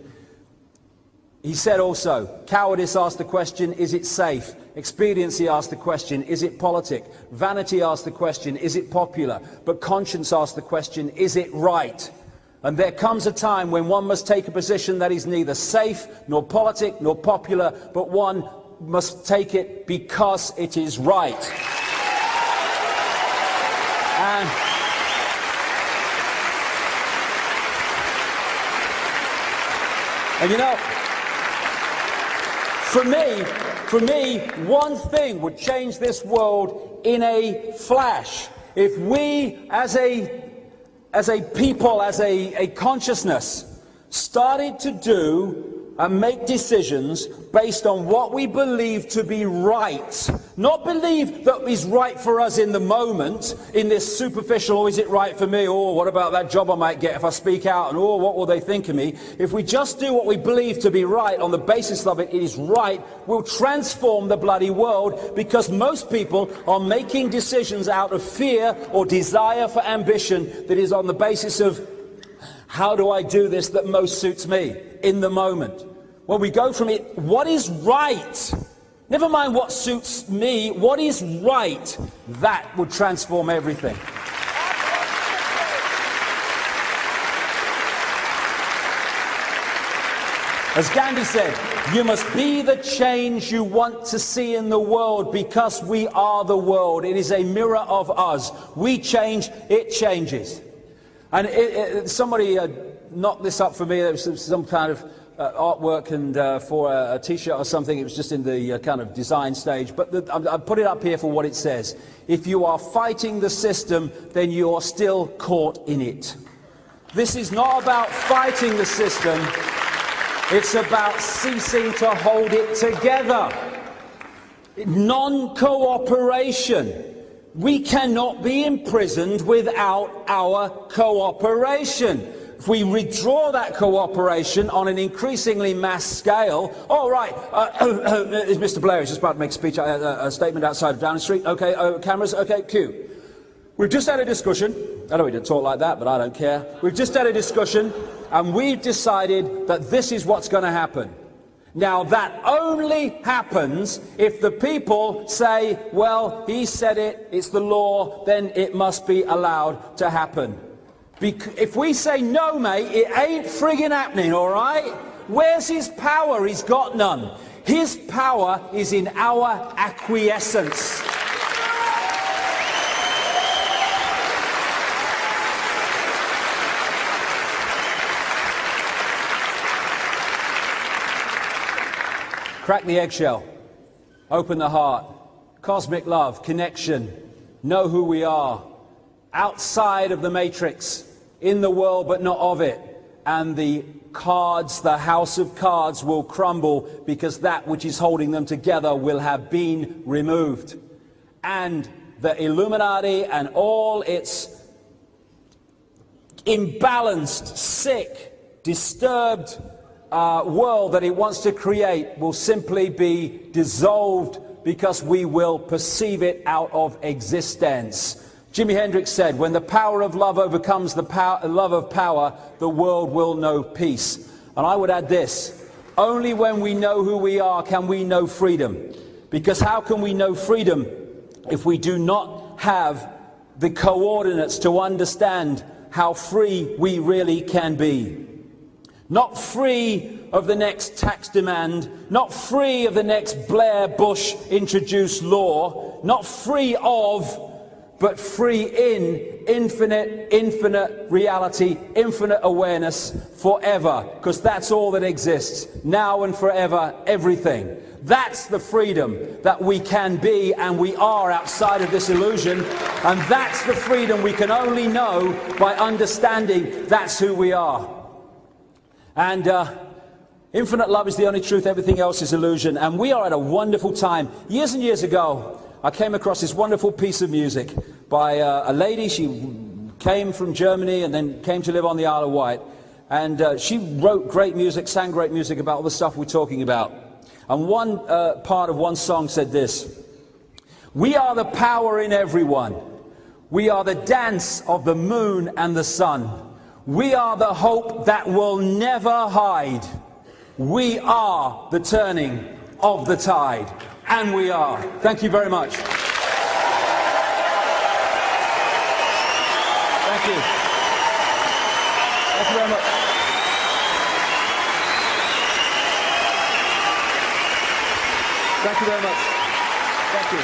He said also, cowardice asked the question, is it safe? Expediency asked the question, is it politic? Vanity asked the question, is it popular? But conscience asked the question, is it right? And there comes a time when one must take a position that is neither safe, nor politic, nor popular, but one must take it because it is right. And you know, For me, one thing would change this world in a flash. If we, as a people, as a consciousness, started to do and make decisions based on what we believe to be right. Not believe that is right for us in the moment, in this superficial, oh, is it right for me? Oh, what about that job I might get if I speak out? And oh, what will they think of me? If we just do what we believe to be right on the basis of it is right, we'll transform the bloody world, because most people are making decisions out of fear or desire for ambition that is on the basis of, how do I do this that most suits me in the moment? When we go from it, what is right? Never mind what suits me, what is right? That would transform everything. As Gandhi said, you must be the change you want to see in the world, because we are the world. It is a mirror of us. We change, it changes. And somebody knocked this up for me. There was some kind of artwork and for a t-shirt or something. It was just in the kind of design stage. But I put it up here for what it says. If you are fighting the system, then you are still caught in it. This is not about fighting the system. It's about ceasing to hold it together. Non-cooperation. We cannot be imprisoned without our cooperation. If we withdraw that cooperation on an increasingly mass scale, all right, Mr. Blair is just about to make a speech, a statement outside of Downing Street. Okay, cameras, okay, cue. We've just had a discussion. I know we didn't talk like that, but I don't care. We've just had a discussion, and we've decided that this is what's going to happen. Now, that only happens if the people say, well, he said it, it's the law, then it must be allowed to happen. If we say, no, mate, it ain't friggin' happening, all right? Where's his power? He's got none. His power is in our acquiescence. Crack the eggshell, open the heart, cosmic love, connection, know who we are, outside of the matrix, in the world but not of it, and the cards, the house of cards will crumble, because that which is holding them together will have been removed. And the Illuminati and all its imbalanced, sick, disturbed world that it wants to create will simply be dissolved, because we will perceive it out of existence. Jimi Hendrix said, when the power of love overcomes the love of power, the world will know peace. And I would add this, only when we know who we are can we know freedom. Because how can we know freedom if we do not have the coordinates to understand how free we really can be? Not free of the next tax demand, not free of the next Blair Bush introduced law, not free of, but free in infinite reality, infinite awareness forever, because that's all that exists, now and forever, everything. That's the freedom that we can be and we are outside of this illusion, and that's the freedom we can only know by understanding that's who we are. And infinite love is the only truth, everything else is illusion. And we are at a wonderful time. Years and years ago, I came across this wonderful piece of music by a lady. She came from Germany and then came to live on the Isle of Wight. And she wrote great music, sang great music about all the stuff we're talking about. And one part of one song said this: we are the power in everyone. We are the dance of the moon and the sun. We are the hope that will never hide. We are the turning of the tide. And we are. Thank you very much. Thank you. Thank you very much. Thank you very much. Thank you.